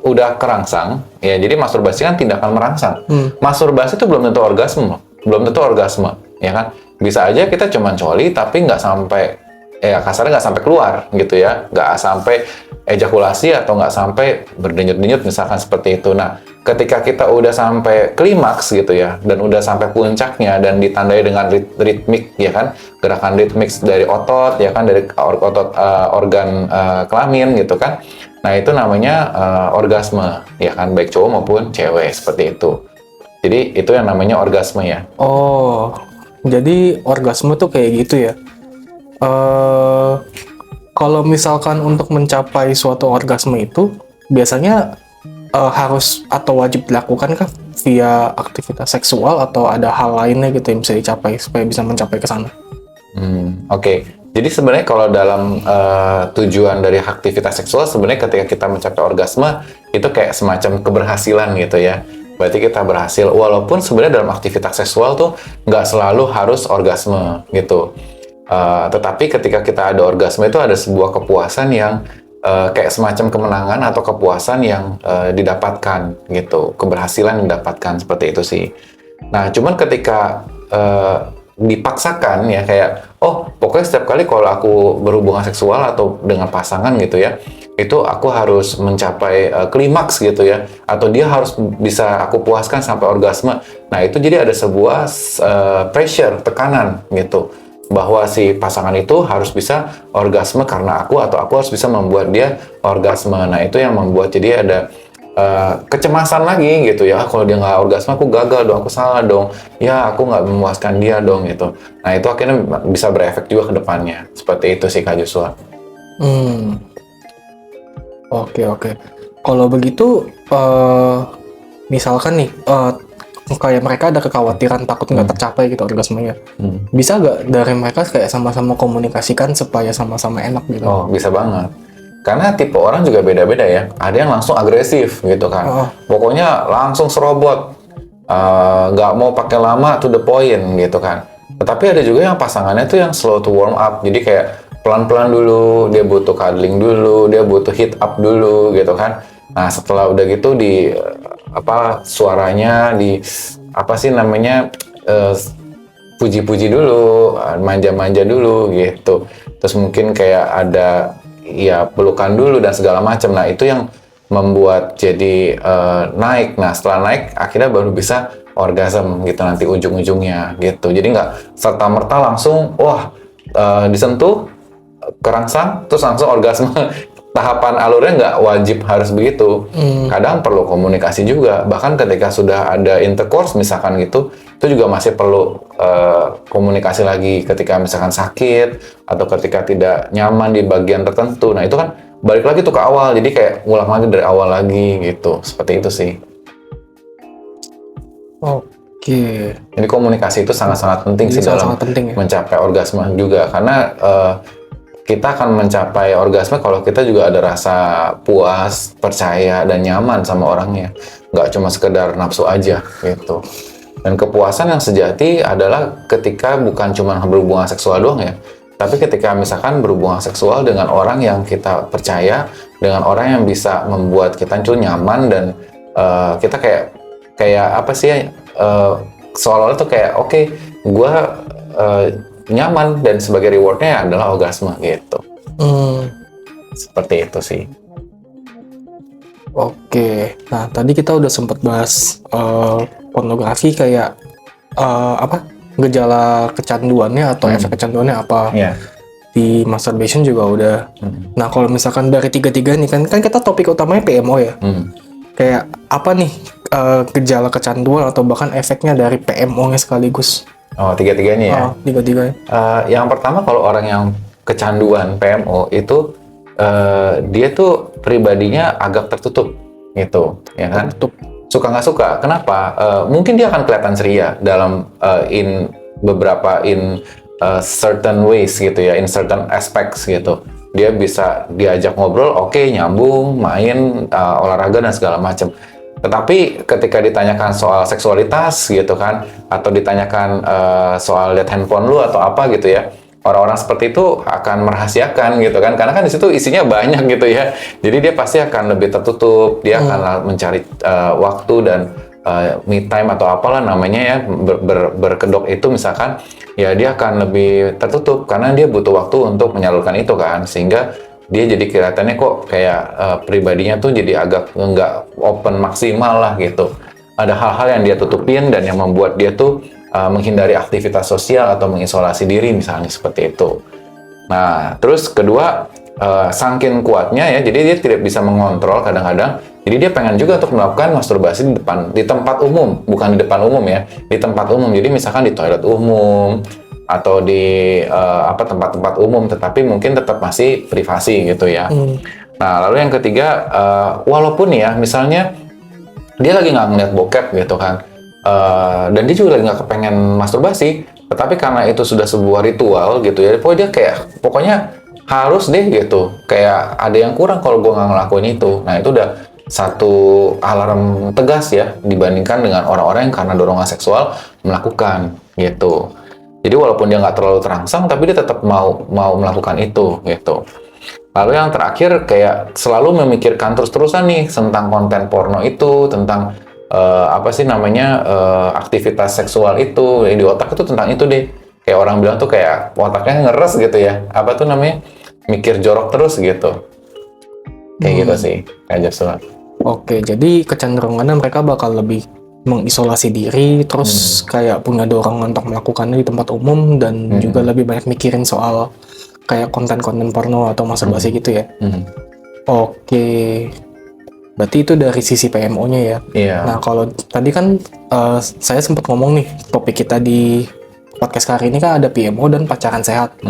udah kerangsang, ya jadi masturbasi kan tindakan merangsang. Masturbasi itu belum tentu orgasme, belum tentu orgasme, ya kan? Bisa aja kita cuman coli tapi nggak sampai, ya kasarnya nggak sampai keluar gitu ya, nggak sampai ejakulasi atau nggak sampai berdenyut-denyut misalkan seperti itu. Nah, ketika kita udah sampai klimaks gitu ya, dan udah sampai puncaknya dan ditandai dengan ritmik ya kan, gerakan ritmik dari otot ya kan, dari otot organ kelamin gitu kan. Nah, itu namanya orgasme ya kan, baik cowok maupun cewek seperti itu. Jadi itu yang namanya orgasme ya. Oh, jadi orgasme tuh kayak gitu ya. Kalau misalkan untuk mencapai suatu orgasme itu biasanya harus atau wajib dilakukan kah via aktivitas seksual atau ada hal lainnya gitu yang bisa dicapai supaya bisa mencapai ke sana? Oke. Jadi sebenarnya kalau dalam tujuan dari aktivitas seksual, sebenarnya ketika kita mencapai orgasme itu kayak semacam keberhasilan gitu ya. Berarti kita berhasil, walaupun sebenarnya dalam aktivitas seksual tuh nggak selalu harus orgasme gitu. Tetapi ketika kita ada orgasme itu ada sebuah kepuasan yang kayak semacam kemenangan atau kepuasan yang didapatkan gitu, keberhasilan yang didapatkan seperti itu sih. Nah, cuman ketika dipaksakan ya kayak, oh pokoknya setiap kali kalau aku berhubungan seksual atau dengan pasangan gitu ya, itu aku harus mencapai klimaks gitu ya, atau dia harus bisa aku puaskan sampai orgasme. Nah, itu jadi ada sebuah pressure, tekanan gitu, bahwa si pasangan itu harus bisa orgasme karena aku, atau aku harus bisa membuat dia orgasme. Nah, itu yang membuat jadi ada kecemasan lagi gitu ya. Kalau dia nggak orgasme aku gagal dong, aku salah dong, ya aku nggak memuaskan dia dong gitu. Nah, itu akhirnya bisa berefek juga ke depannya. Seperti itu sih Kak Joshua. Oke. Kalau begitu misalkan nih kayak mereka ada kekhawatiran takut nggak tercapai gitu orgasmenya. Bisa nggak dari mereka kayak sama-sama komunikasikan supaya sama-sama enak gitu? Oh, bisa banget. Karena tipe orang juga beda-beda ya. Ada yang langsung agresif gitu kan. Pokoknya langsung serobot. Nggak mau pakai lama, to the point gitu kan. Tetapi ada juga yang pasangannya tuh yang slow to warm up. Jadi kayak pelan-pelan dulu, dia butuh cuddling dulu, dia butuh heat up dulu gitu kan. Nah, setelah udah gitu suaranya puji-puji dulu, manja-manja dulu gitu. Terus mungkin kayak ada ya pelukan dulu dan segala macam. Nah, itu yang membuat jadi naik. Nah, setelah naik akhirnya baru bisa orgasm gitu nanti ujung-ujungnya gitu. Jadi nggak serta-merta langsung disentuh kerangsang terus langsung orgasme. Tahapan alurnya nggak wajib harus begitu. Kadang perlu komunikasi juga. Bahkan ketika sudah ada intercourse misalkan gitu, itu juga masih perlu komunikasi lagi ketika misalkan sakit atau ketika tidak nyaman di bagian tertentu. Nah, itu kan balik lagi tuh ke awal. Jadi kayak ngulang lagi dari awal lagi gitu. Seperti itu sih. Oke. Jadi komunikasi itu sangat-sangat penting sih dalam mencapai orgasme juga. Karena kita akan mencapai orgasme kalau kita juga ada rasa puas, percaya, dan nyaman sama orangnya. Nggak cuma sekedar nafsu aja gitu. Dan kepuasan yang sejati adalah ketika bukan cuma berhubungan seksual doang ya, tapi ketika misalkan berhubungan seksual dengan orang yang kita percaya, dengan orang yang bisa membuat kita tuh nyaman dan kita kayak apa sih seolah-olah tuh kayak oke, gue nyaman dan sebagai rewardnya adalah orgasme gitu. Seperti itu sih. Oke. Nah, tadi kita udah sempat bahas pornografi kayak gejala kecanduannya atau efek kecanduannya apa. Di masturbation juga udah. Nah, kalau misalkan dari tiga-tiga nih kan kita topik utamanya PMO ya. Kayak apa nih gejala kecanduan atau bahkan efeknya dari PMO-nya sekaligus? Oh, tiga-tiganya ya? Tiga-tiganya. Yang pertama kalau orang yang kecanduan PMO itu dia tuh pribadinya agak tertutup gitu, ya kan? Tertutup. Suka nggak suka. Kenapa? Mungkin dia akan kelihatan ceria dalam in certain ways gitu ya, in certain aspects gitu. Dia bisa diajak ngobrol, oke, nyambung, main, olahraga dan segala macam. Tetapi ketika ditanyakan soal seksualitas gitu kan, atau ditanyakan soal lihat handphone lu atau apa gitu ya, orang-orang seperti itu akan merahasiakan gitu kan, karena kan di situ isinya banyak gitu ya. Jadi dia pasti akan lebih tertutup, dia akan mencari waktu dan me time atau apalah namanya ya, berkedok itu misalkan, ya dia akan lebih tertutup karena dia butuh waktu untuk menyalurkan itu kan, sehingga dia jadi kelihatannya kok kayak pribadinya tuh jadi agak nggak open maksimal lah gitu. Ada hal-hal yang dia tutupin dan yang membuat dia tuh menghindari aktivitas sosial atau mengisolasi diri misalnya seperti itu. Nah, terus kedua, saking kuatnya ya, jadi dia tidak bisa mengontrol kadang-kadang. Jadi dia pengen juga untuk melakukan masturbasi di tempat umum, bukan di depan umum ya, di tempat umum. Jadi misalkan di toilet umum atau di tempat-tempat umum, tetapi mungkin tetap masih privasi gitu ya. Nah, lalu yang ketiga, walaupun ya misalnya dia lagi nggak ngeliat bokep gitu kan, dan dia juga lagi nggak kepengen masturbasi, tetapi karena itu sudah sebuah ritual gitu ya, pokoknya harus deh gitu, kayak ada yang kurang kalau gue nggak ngelakuin itu. Nah, itu udah satu alarm tegas ya dibandingkan dengan orang-orang yang karena dorongan seksual melakukan gitu. Jadi walaupun dia nggak terlalu terangsang, tapi dia tetap mau melakukan itu gitu. Lalu yang terakhir, kayak selalu memikirkan terus-terusan nih tentang konten porno itu, tentang aktivitas seksual itu. Di otak itu tentang itu deh. Kayak orang bilang tuh kayak otaknya ngeres gitu ya. Apa tuh namanya? Mikir jorok terus gitu. Kayak gitu sih, kayak Joshua. Oke, jadi kecenderungannya mereka bakal lebih mengisolasi diri, terus kayak punya dorongan untuk melakukannya di tempat umum, dan juga lebih banyak mikirin soal kayak konten-konten porno atau masturbasi gitu ya. Oke, berarti itu dari sisi PMO-nya ya. Iya. Nah, kalau tadi kan saya sempat ngomong nih, topik kita di podcast kali ini kan ada PMO dan pacaran sehat.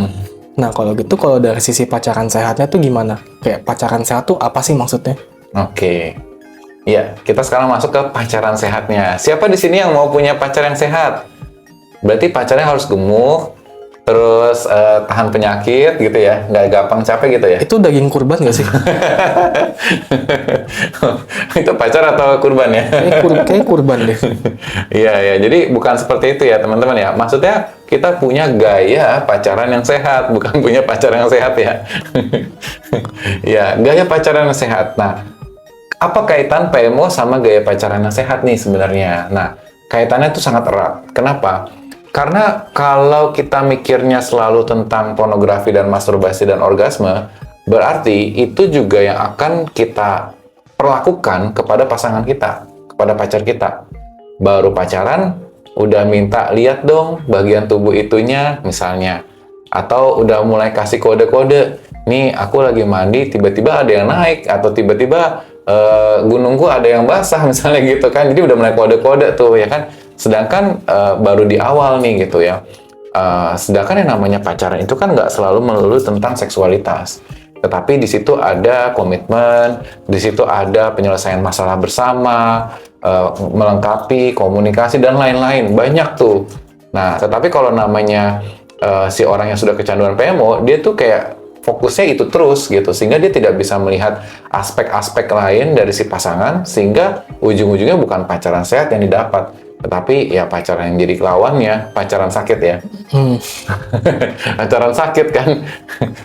Nah, kalau gitu, kalau dari sisi pacaran sehatnya tuh gimana? Kayak pacaran sehat tuh apa sih maksudnya? Oke. Ya, kita sekarang masuk ke pacaran sehatnya. Siapa di sini yang mau punya pacar yang sehat? Berarti pacarnya harus gemuk, terus tahan penyakit gitu ya, nggak gampang capek gitu ya. Itu daging kurban nggak sih? Itu pacar atau kurban ya? Kayak kurban deh. Iya, ya. Jadi bukan seperti itu ya, teman-teman ya. Maksudnya kita punya gaya pacaran yang sehat, bukan punya pacar yang sehat ya. Ya, gaya pacaran yang sehat. Nah, apa kaitan PMO sama gaya pacaran yang sehat nih sebenarnya? Nah, kaitannya itu sangat erat. Kenapa? Karena kalau kita mikirnya selalu tentang pornografi dan masturbasi dan orgasme, berarti itu juga yang akan kita perlakukan kepada pasangan kita, kepada pacar kita. Baru pacaran, udah minta lihat dong bagian tubuh itunya misalnya. Atau udah mulai kasih kode-kode, nih aku lagi mandi, tiba-tiba ada yang naik, atau tiba-tiba gunungku ada yang basah misalnya gitu kan. Jadi udah mulai kode-kode tuh ya kan. Sedangkan baru di awal nih gitu ya. Sedangkan yang namanya pacaran itu kan nggak selalu melulu tentang seksualitas. Tetapi di situ ada komitmen, di situ ada penyelesaian masalah bersama, melengkapi, komunikasi, dan lain-lain. Banyak tuh. Nah, tetapi kalau namanya si orang yang sudah kecanduan PMO, dia tuh kayak fokusnya itu terus gitu, sehingga dia tidak bisa melihat aspek-aspek lain dari si pasangan, sehingga ujung-ujungnya bukan pacaran sehat yang didapat, tetapi ya pacaran yang jadi lawannya, pacaran sakit ya. Pacaran sakit kan,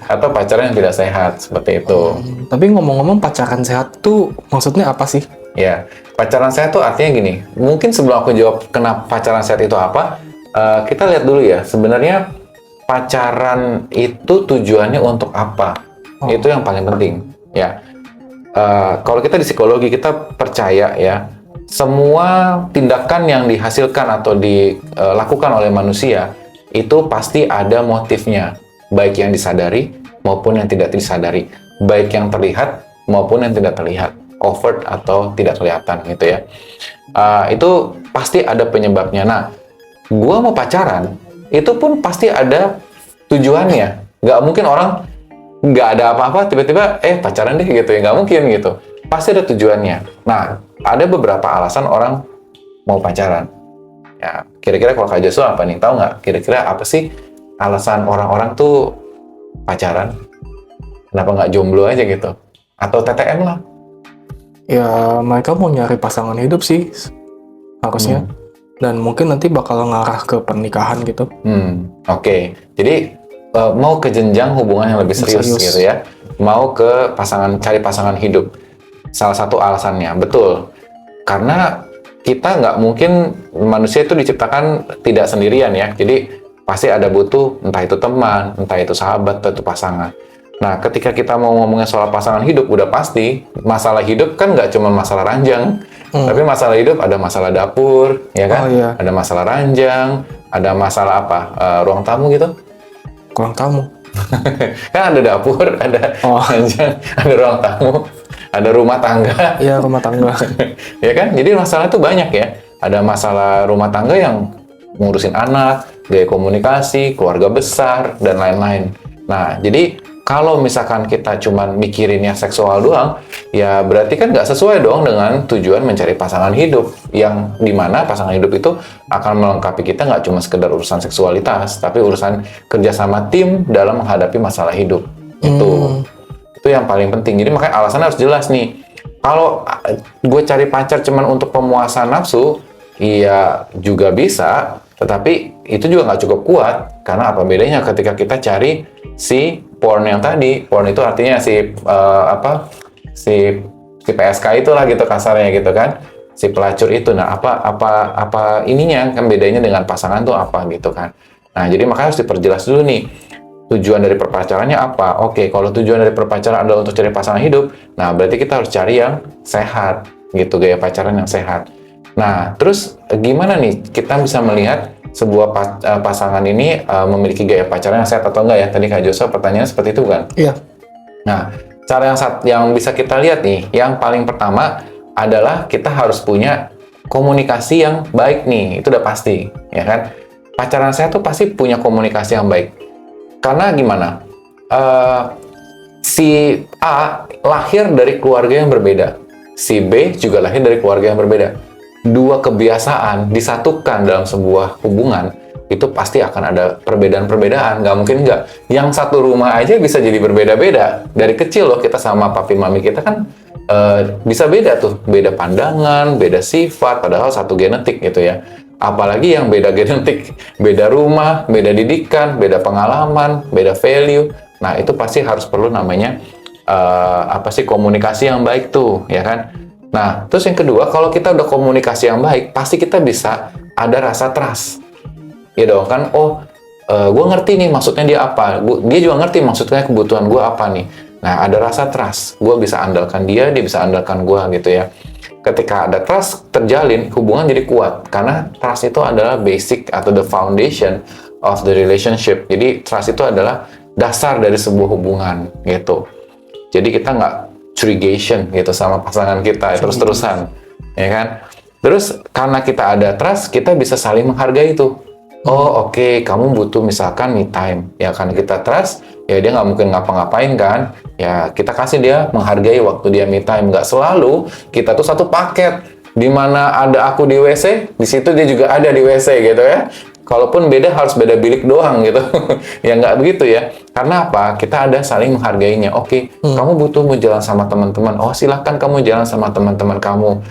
atau pacaran yang tidak sehat, seperti itu. Tapi ngomong-ngomong, pacaran sehat tuh maksudnya apa sih? Ya, pacaran sehat tuh artinya gini, mungkin sebelum aku jawab kenapa pacaran sehat itu apa, kita lihat dulu ya, sebenarnya pacaran itu tujuannya untuk apa? Itu yang paling penting ya. Kalau kita di psikologi, kita percaya ya, semua tindakan yang dihasilkan atau dilakukan oleh manusia itu pasti ada motifnya, baik yang disadari maupun yang tidak disadari, baik yang terlihat maupun yang tidak terlihat, overt atau tidak kelihatan gitu ya. Itu pasti ada penyebabnya. Nah, gua mau pacaran, itu pun pasti ada tujuannya. Nggak mungkin orang nggak ada apa-apa, tiba-tiba pacaran deh gitu ya, nggak mungkin gitu. Pasti ada tujuannya. Nah, ada beberapa alasan orang mau pacaran. Ya, kira-kira kalau Kak Joshua apa nih? Tahu nggak? Kira-kira apa sih alasan orang-orang tuh pacaran? Kenapa nggak jomblo aja gitu? Atau TTM lah? Ya, mereka mau nyari pasangan hidup sih, harusnya. Dan mungkin nanti bakal ngarah ke pernikahan gitu. Oke. Jadi mau ke jenjang hubungan yang lebih serius gitu ya. Mau ke cari pasangan hidup. Salah satu alasannya, betul. Karena kita nggak mungkin, manusia itu diciptakan tidak sendirian ya. Jadi pasti ada butuh, entah itu teman, entah itu sahabat, entah itu pasangan. Nah, ketika kita mau ngomongin soal pasangan hidup, udah pasti masalah hidup kan nggak cuma masalah ranjang, tapi masalah hidup ada masalah dapur, ya kan? Oh, iya. Ada masalah ranjang, ada masalah apa? Ruang tamu gitu? Kurang tamu. Kan ada dapur, ada ranjang, ada ruang tamu, ada rumah tangga. Iya, rumah tangga. Ya kan? Jadi masalah itu banyak ya. Ada masalah rumah tangga yang ngurusin anak, gaya komunikasi, keluarga besar, dan lain-lain. Nah, jadi kalau misalkan kita cuman mikirinnya seksual doang, ya berarti kan nggak sesuai dong dengan tujuan mencari pasangan hidup. Yang dimana pasangan hidup itu akan melengkapi kita nggak cuma sekedar urusan seksualitas, tapi urusan kerjasama tim dalam menghadapi masalah hidup. Itu yang paling penting. Jadi makanya alasannya harus jelas nih. Kalau gue cari pacar cuman untuk pemuasan nafsu, iya juga bisa, tetapi itu juga nggak cukup kuat. Karena apa bedanya ketika kita cari si porn yang tadi? Porn itu artinya si PSK itulah gitu kasarnya gitu kan, si pelacur itu. Nah, apa ininya kan bedanya dengan pasangan tuh apa gitu kan? Nah, jadi makanya harus diperjelas dulu nih. Tujuan dari perpacarannya apa? Oke, kalau tujuan dari perpacaran adalah untuk cari pasangan hidup, nah berarti kita harus cari yang sehat gitu, gaya pacaran yang sehat. Nah, terus gimana nih kita bisa melihat sebuah pasangan ini memiliki gaya pacaran yang sehat atau enggak ya? Tadi Kak Joshua pertanyaannya seperti itu kan? Iya. Nah, cara yang bisa kita lihat nih, yang paling pertama adalah kita harus punya komunikasi yang baik nih, itu udah pasti, ya kan? Pacaran sehat tuh pasti punya komunikasi yang baik. Karena gimana? Si A lahir dari keluarga yang berbeda, si B juga lahir dari keluarga yang berbeda. Dua kebiasaan disatukan dalam sebuah hubungan, itu pasti akan ada perbedaan-perbedaan, nggak mungkin nggak. Yang satu rumah aja bisa jadi berbeda-beda. Dari kecil loh kita sama papi mami kita kan bisa beda tuh, beda pandangan, beda sifat, padahal satu genetik gitu ya. Apalagi yang beda genetik, beda rumah, beda didikan, beda pengalaman, beda value. Nah, itu pasti harus perlu namanya komunikasi yang baik tuh, ya kan? Nah, terus yang kedua, kalau kita udah komunikasi yang baik, pasti kita bisa ada rasa trust. Ya dong, kan? Gue ngerti nih maksudnya dia apa. Dia juga ngerti maksudnya kebutuhan gue apa nih. Nah, ada rasa trust. Gue bisa andalkan dia bisa andalkan gue gitu ya. Ketika ada trust terjalin, hubungan jadi kuat. Karena trust itu adalah basic atau the foundation of the relationship. Jadi trust itu adalah dasar dari sebuah hubungan gitu. Jadi kita nggak curigation gitu sama pasangan kita terus-terusan, ya kan? Terus karena kita ada trust, kita bisa saling menghargai itu. Oke, kamu butuh misalkan me time. Ya kan kita trust, ya dia nggak mungkin ngapa-ngapain kan. Ya kita kasih dia menghargai waktu dia me time. Nggak selalu kita tuh satu paket. Di mana ada aku di WC, di situ dia juga ada di WC gitu ya. Kalaupun beda harus beda bilik doang gitu. Ya nggak begitu ya. Karena apa? Kita ada saling menghargainya. Oke, kamu butuh mau jalan sama teman-teman. Silahkan kamu jalan sama teman-teman kamu.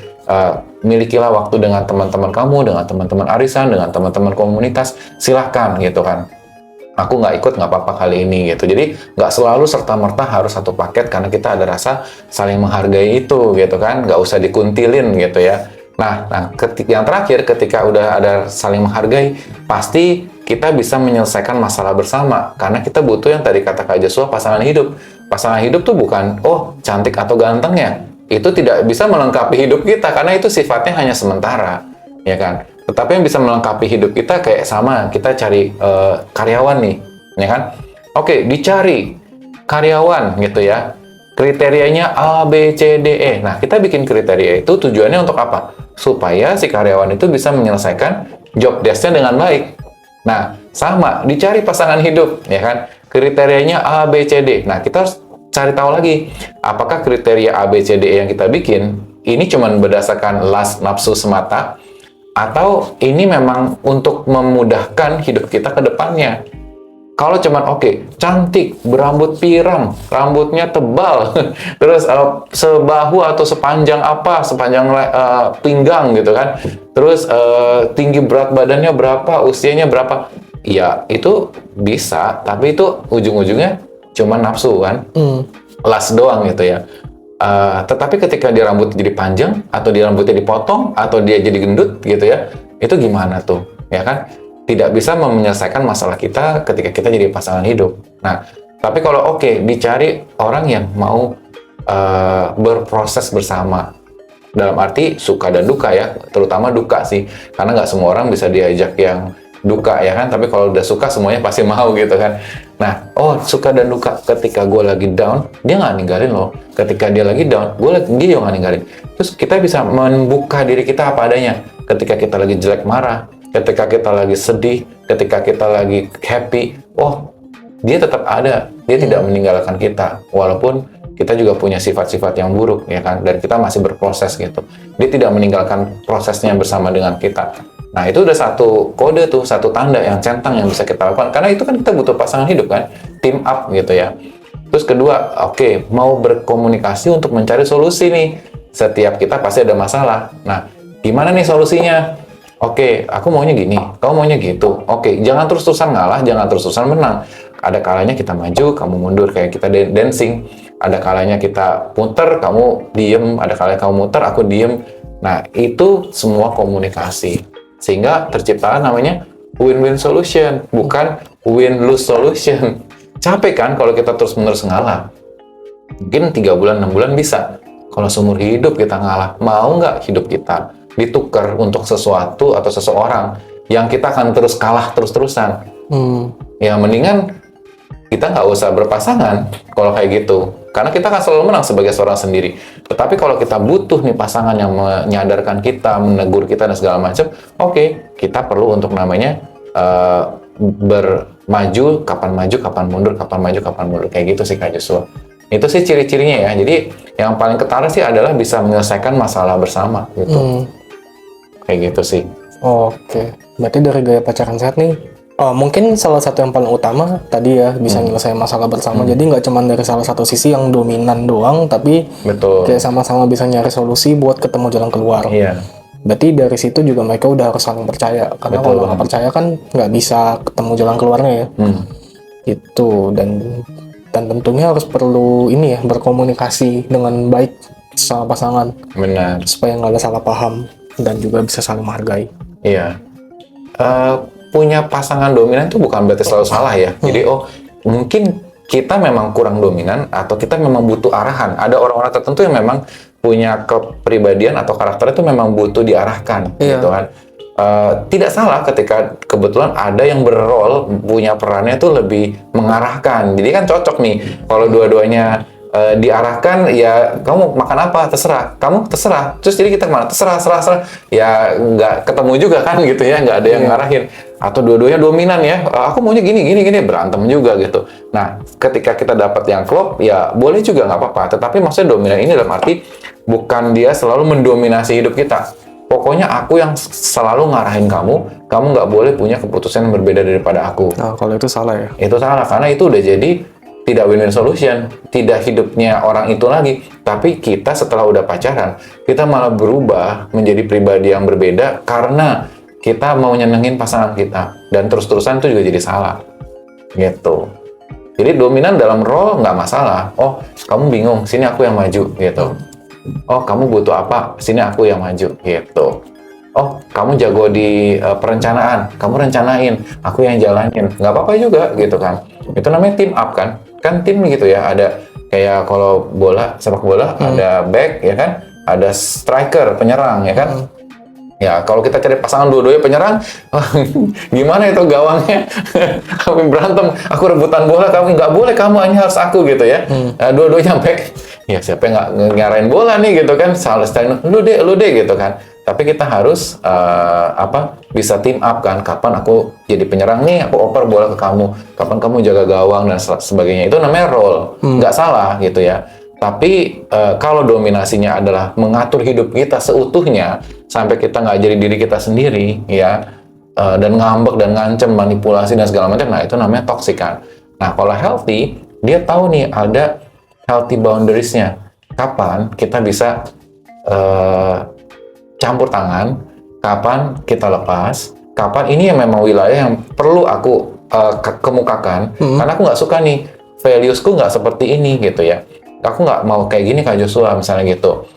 Milikilah waktu dengan teman-teman kamu, dengan teman-teman arisan, dengan teman-teman komunitas, silahkan gitu kan. Aku nggak ikut nggak apa-apa kali ini gitu. Jadi nggak selalu serta-merta harus satu paket karena kita ada rasa saling menghargai itu gitu kan. Nggak usah dikuntilin gitu ya. Nah, yang terakhir ketika udah ada saling menghargai, pasti kita bisa menyelesaikan masalah bersama. Karena kita butuh yang tadi kata Kak Joshua, pasangan hidup. Pasangan hidup tuh bukan, cantik atau ganteng ya. Itu tidak bisa melengkapi hidup kita karena itu sifatnya hanya sementara, ya kan? Tetapi yang bisa melengkapi hidup kita kayak sama kita cari karyawan nih, ya kan? Oke, dicari karyawan gitu ya. Kriterianya A, B, C, D, E. Nah, kita bikin kriteria itu tujuannya untuk apa? Supaya si karyawan itu bisa menyelesaikan job desk-nya dengan baik. Nah, sama, dicari pasangan hidup, ya kan? kriterianya A, B, C, D. Nah, kita harus cari tahu lagi, apakah kriteria A, B, C, D yang kita bikin ini cuma berdasarkan lust nafsu semata, atau ini memang untuk memudahkan hidup kita ke depannya. Kalau cuman cantik, berambut pirang, rambutnya tebal, terus sebahu atau sepanjang pinggang gitu kan, terus tinggi berat badannya berapa, usianya berapa, ya itu bisa, tapi itu ujung-ujungnya cuma nafsu kan, last doang gitu ya. Tetapi ketika dia rambutnya jadi panjang, atau dia rambutnya dipotong, atau dia jadi gendut gitu ya, itu gimana tuh, ya kan? Tidak bisa menyelesaikan masalah kita ketika kita jadi pasangan hidup. Nah, tapi kalau dicari orang yang mau berproses bersama, dalam arti suka dan duka ya, terutama duka sih, karena nggak semua orang bisa diajak yang duka ya kan, tapi kalau udah suka semuanya pasti mau gitu kan. Nah, suka dan duka, ketika gue lagi down, dia nggak ninggalin loh. Ketika dia lagi down, dia juga nggak ninggalin. Terus kita bisa membuka diri kita apa adanya. Ketika kita lagi jelek marah, ketika kita lagi sedih, ketika kita lagi happy, dia tetap ada, dia tidak meninggalkan kita, walaupun kita juga punya sifat-sifat yang buruk, ya kan, dan kita masih berproses gitu. Dia tidak meninggalkan prosesnya bersama dengan kita. Nah, itu udah satu kode tuh, satu tanda yang centang yang bisa kita lakukan, karena itu kan kita butuh pasangan hidup kan, team up gitu ya. Terus kedua, mau berkomunikasi untuk mencari solusi nih. Setiap kita pasti ada masalah. Nah, gimana nih solusinya? Aku maunya gini, kamu maunya gitu. Jangan terus-terusan ngalah, jangan terus-terusan menang. Ada kalanya kita maju, kamu mundur, kayak kita dancing. Ada kalanya kita muter, kamu diem. Ada kalanya kamu muter, aku diem. Nah, itu semua komunikasi. Sehingga terciptakan namanya win-win solution, bukan win-lose solution. Capek kan kalau kita terus-menerus ngalah? Mungkin 3 bulan, 6 bulan bisa. Kalau seumur hidup kita ngalah, mau nggak hidup kita ditukar untuk sesuatu atau seseorang yang kita akan terus kalah terus-terusan? Ya mendingan kita nggak usah berpasangan kalau kayak gitu, karena kita akan selalu menang sebagai seorang sendiri. Tetapi kalau kita butuh nih pasangan yang menyadarkan kita, menegur kita dan segala macam, kita perlu untuk namanya bermaju, kapan maju, kapan mundur, kapan maju, kapan mundur, kayak gitu sih Kak Joshua. Itu sih ciri-cirinya ya. Jadi yang paling ketara sih adalah bisa menyelesaikan masalah bersama gitu. Kayak gitu sih. Berarti dari gaya pacaran sehat nih, mungkin salah satu yang paling utama tadi ya, bisa menyelesaikan masalah bersama. Jadi nggak cuma dari salah satu sisi yang dominan doang, tapi kayak sama-sama bisa nyari solusi buat ketemu jalan keluar. Iya. Berarti dari situ juga mereka udah harus saling percaya. Karena kalau nggak percaya kan nggak bisa ketemu jalan keluarnya ya. Itu dan tentunya harus perlu ini ya, berkomunikasi dengan baik sama pasangan. Benar. Supaya nggak ada salah paham dan juga bisa saling menghargai. Iya. Punya pasangan dominan itu bukan berarti selalu salah ya. Jadi mungkin kita memang kurang dominan atau kita memang butuh arahan. Ada orang-orang tertentu yang memang punya kepribadian atau karakter itu memang butuh diarahkan, gitu kan. Tidak salah ketika kebetulan ada yang berrol, punya perannya itu lebih mengarahkan. Jadi kan cocok nih kalau dua-duanya diarahkan, ya kamu makan apa terserah, kamu terserah, terus jadi kita kemana terserah, ya nggak ketemu juga kan gitu ya, nggak ada yang ngarahin. Atau dua-duanya dominan ya, aku maunya gini, berantem juga gitu. Nah, ketika kita dapat yang klop, ya boleh juga nggak apa-apa. Tetapi maksudnya dominan ini dalam arti bukan dia selalu mendominasi hidup kita. Pokoknya aku yang selalu ngarahin kamu nggak boleh punya keputusan yang berbeda daripada aku. Nah, kalau itu salah ya? Itu salah, karena itu udah jadi tidak win-win solution, tidak hidupnya orang itu lagi. Tapi kita setelah udah pacaran, kita malah berubah menjadi pribadi yang berbeda karena kita mau nyenengin pasangan kita. Dan terus-terusan itu juga jadi salah. Gitu. Jadi dominan dalam role nggak masalah. Kamu bingung, sini aku yang maju, gitu. Kamu butuh apa? Sini aku yang maju, gitu. Kamu jago di perencanaan, kamu rencanain, aku yang jalanin. Nggak apa-apa juga, gitu kan. Itu namanya team up kan. Kan tim gitu ya, ada kayak kalau bola, sepak bola, ada back, ya kan? Ada striker, penyerang, ya kan? Ya, kalau kita cari pasangan dua-duanya penyerang, gimana itu gawangnya? Kami berantem, aku rebutan bola, kamu nggak boleh, kamu hanya harus aku gitu ya. Dua-duanya back, ya siapa yang nggak nyarain bola nih gitu kan? Salah lu deh gitu kan. Tapi kita harus bisa team up kan. Kapan aku jadi penyerang nih, aku oper bola ke kamu. Kapan kamu jaga gawang dan sebagainya. Itu namanya role. Nggak salah gitu ya. Tapi kalau dominasinya adalah mengatur hidup kita seutuhnya sampai kita nggak jadi diri kita sendiri ya, dan ngambek dan ngancem, manipulasi dan segala macam, nah itu namanya toxic kan. Nah kalau healthy, dia tahu nih ada healthy boundariesnya. Kapan kita bisa campur tangan, kapan kita lepas, kapan ini yang memang wilayah yang perlu aku kemukakan, karena aku nggak suka nih, valuesku nggak seperti ini gitu ya. Aku nggak mau kayak gini Kak Joshua misalnya gitu.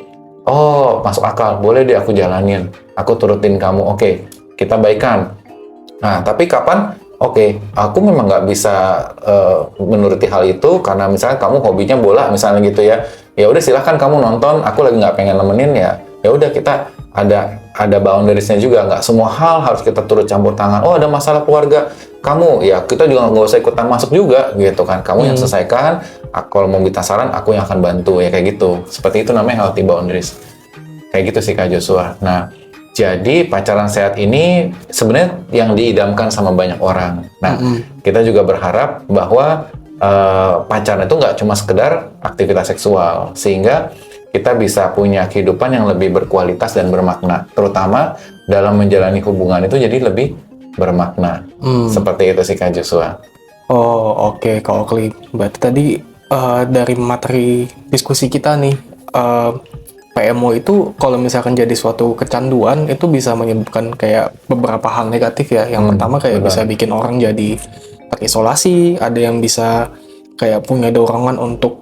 Oh, masuk akal, boleh deh aku jalanin, aku turutin kamu, oke, kita baikan. Nah, tapi kapan? Oke, aku memang nggak bisa menuruti hal itu karena misalnya kamu hobinya bola misalnya gitu ya. Ya udah silahkan kamu nonton, aku lagi nggak pengen nemenin ya. Ya udah kita ada boundariesnya juga, nggak semua hal harus kita turut campur tangan. Oh ada masalah keluarga kamu, ya kita juga nggak usah ikutan masuk juga gitu kan. Kamu yang selesaikan, kalau mau minta saran aku yang akan bantu ya kayak gitu. Seperti itu namanya healthy boundaries. Kayak gitu sih Kak Joshua. Nah jadi pacaran sehat ini sebenarnya yang diidamkan sama banyak orang. Nah kita juga berharap bahwa pacaran itu nggak cuma sekedar aktivitas seksual, sehingga kita bisa punya kehidupan yang lebih berkualitas dan bermakna, terutama dalam menjalani hubungan itu jadi lebih bermakna. Seperti itu sih Kak Joshua. Oh oke Kak Oakley. Berarti tadi dari materi diskusi kita nih, PMO itu kalau misalkan jadi suatu kecanduan itu bisa menyebabkan kayak beberapa hal negatif ya. Yang pertama kayak bisa bikin orang jadi terisolasi, ada yang bisa kayak punya dorongan untuk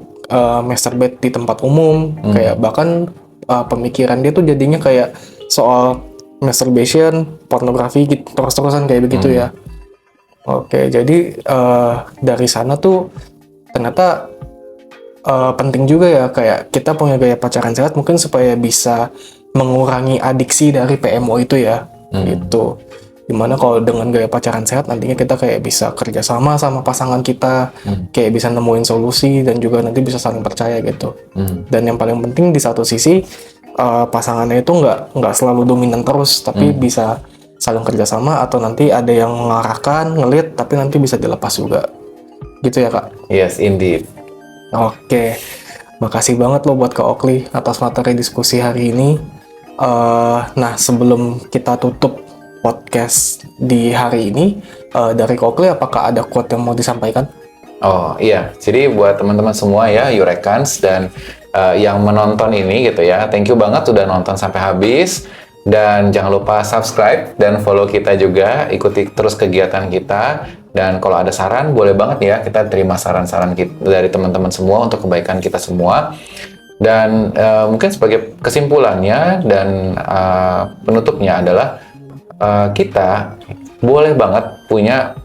masturbate di tempat umum, kayak bahkan pemikiran dia tuh jadinya kayak soal masturbation, pornografi gitu, terus-terusan kayak begitu ya. Oke, jadi dari sana tuh ternyata penting juga ya kayak kita punya gaya pacaran sehat mungkin supaya bisa mengurangi adiksi dari PMO itu ya, gitu. Dimana kalau dengan gaya pacaran sehat nantinya kita kayak bisa kerjasama sama pasangan kita, kayak bisa nemuin solusi dan juga nanti bisa saling percaya gitu. Dan yang paling penting di satu sisi pasangannya itu nggak selalu dominan terus, tapi bisa saling kerjasama atau nanti ada yang mengarahkan, ngelit, tapi nanti bisa dilepas juga. Gitu ya Kak? Yes, indeed. Oke, makasih banget loh buat Kak Oakley atas materi diskusi hari ini. Nah sebelum kita tutup podcast di hari ini, dari Kak Oakley apakah ada quote yang mau disampaikan? Oh iya, jadi buat teman-teman semua ya, Yurekans dan yang menonton ini gitu ya, thank you banget sudah nonton sampai habis. Dan jangan lupa subscribe dan follow kita juga, ikuti terus kegiatan kita. Dan kalau ada saran, boleh banget ya, kita terima saran-saran dari teman-teman semua untuk kebaikan kita semua. Dan mungkin sebagai kesimpulannya dan penutupnya adalah kita boleh banget punya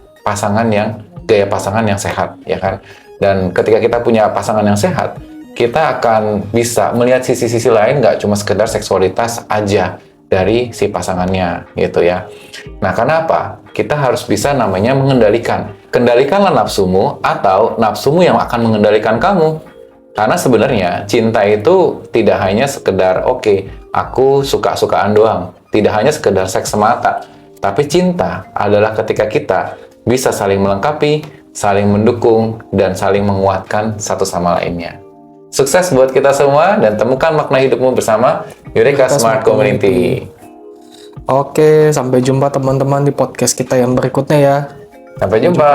gaya pasangan yang sehat, ya kan? Dan ketika kita punya pasangan yang sehat, kita akan bisa melihat sisi-sisi lain, nggak cuma sekedar seksualitas aja dari si pasangannya, gitu ya. Nah, kenapa? Kita harus bisa namanya mengendalikan. Kendalikanlah nafsumu atau nafsumu yang akan mengendalikan kamu. Karena sebenarnya cinta itu tidak hanya sekedar oke, aku suka-sukaan doang. Tidak hanya sekedar seks semata. Tapi cinta adalah ketika kita bisa saling melengkapi, saling mendukung, dan saling menguatkan satu sama lainnya. Sukses buat kita semua dan temukan makna hidupmu bersama Eureka Smart Community. Oke, sampai jumpa teman-teman di podcast kita yang berikutnya ya. Sampai jumpa.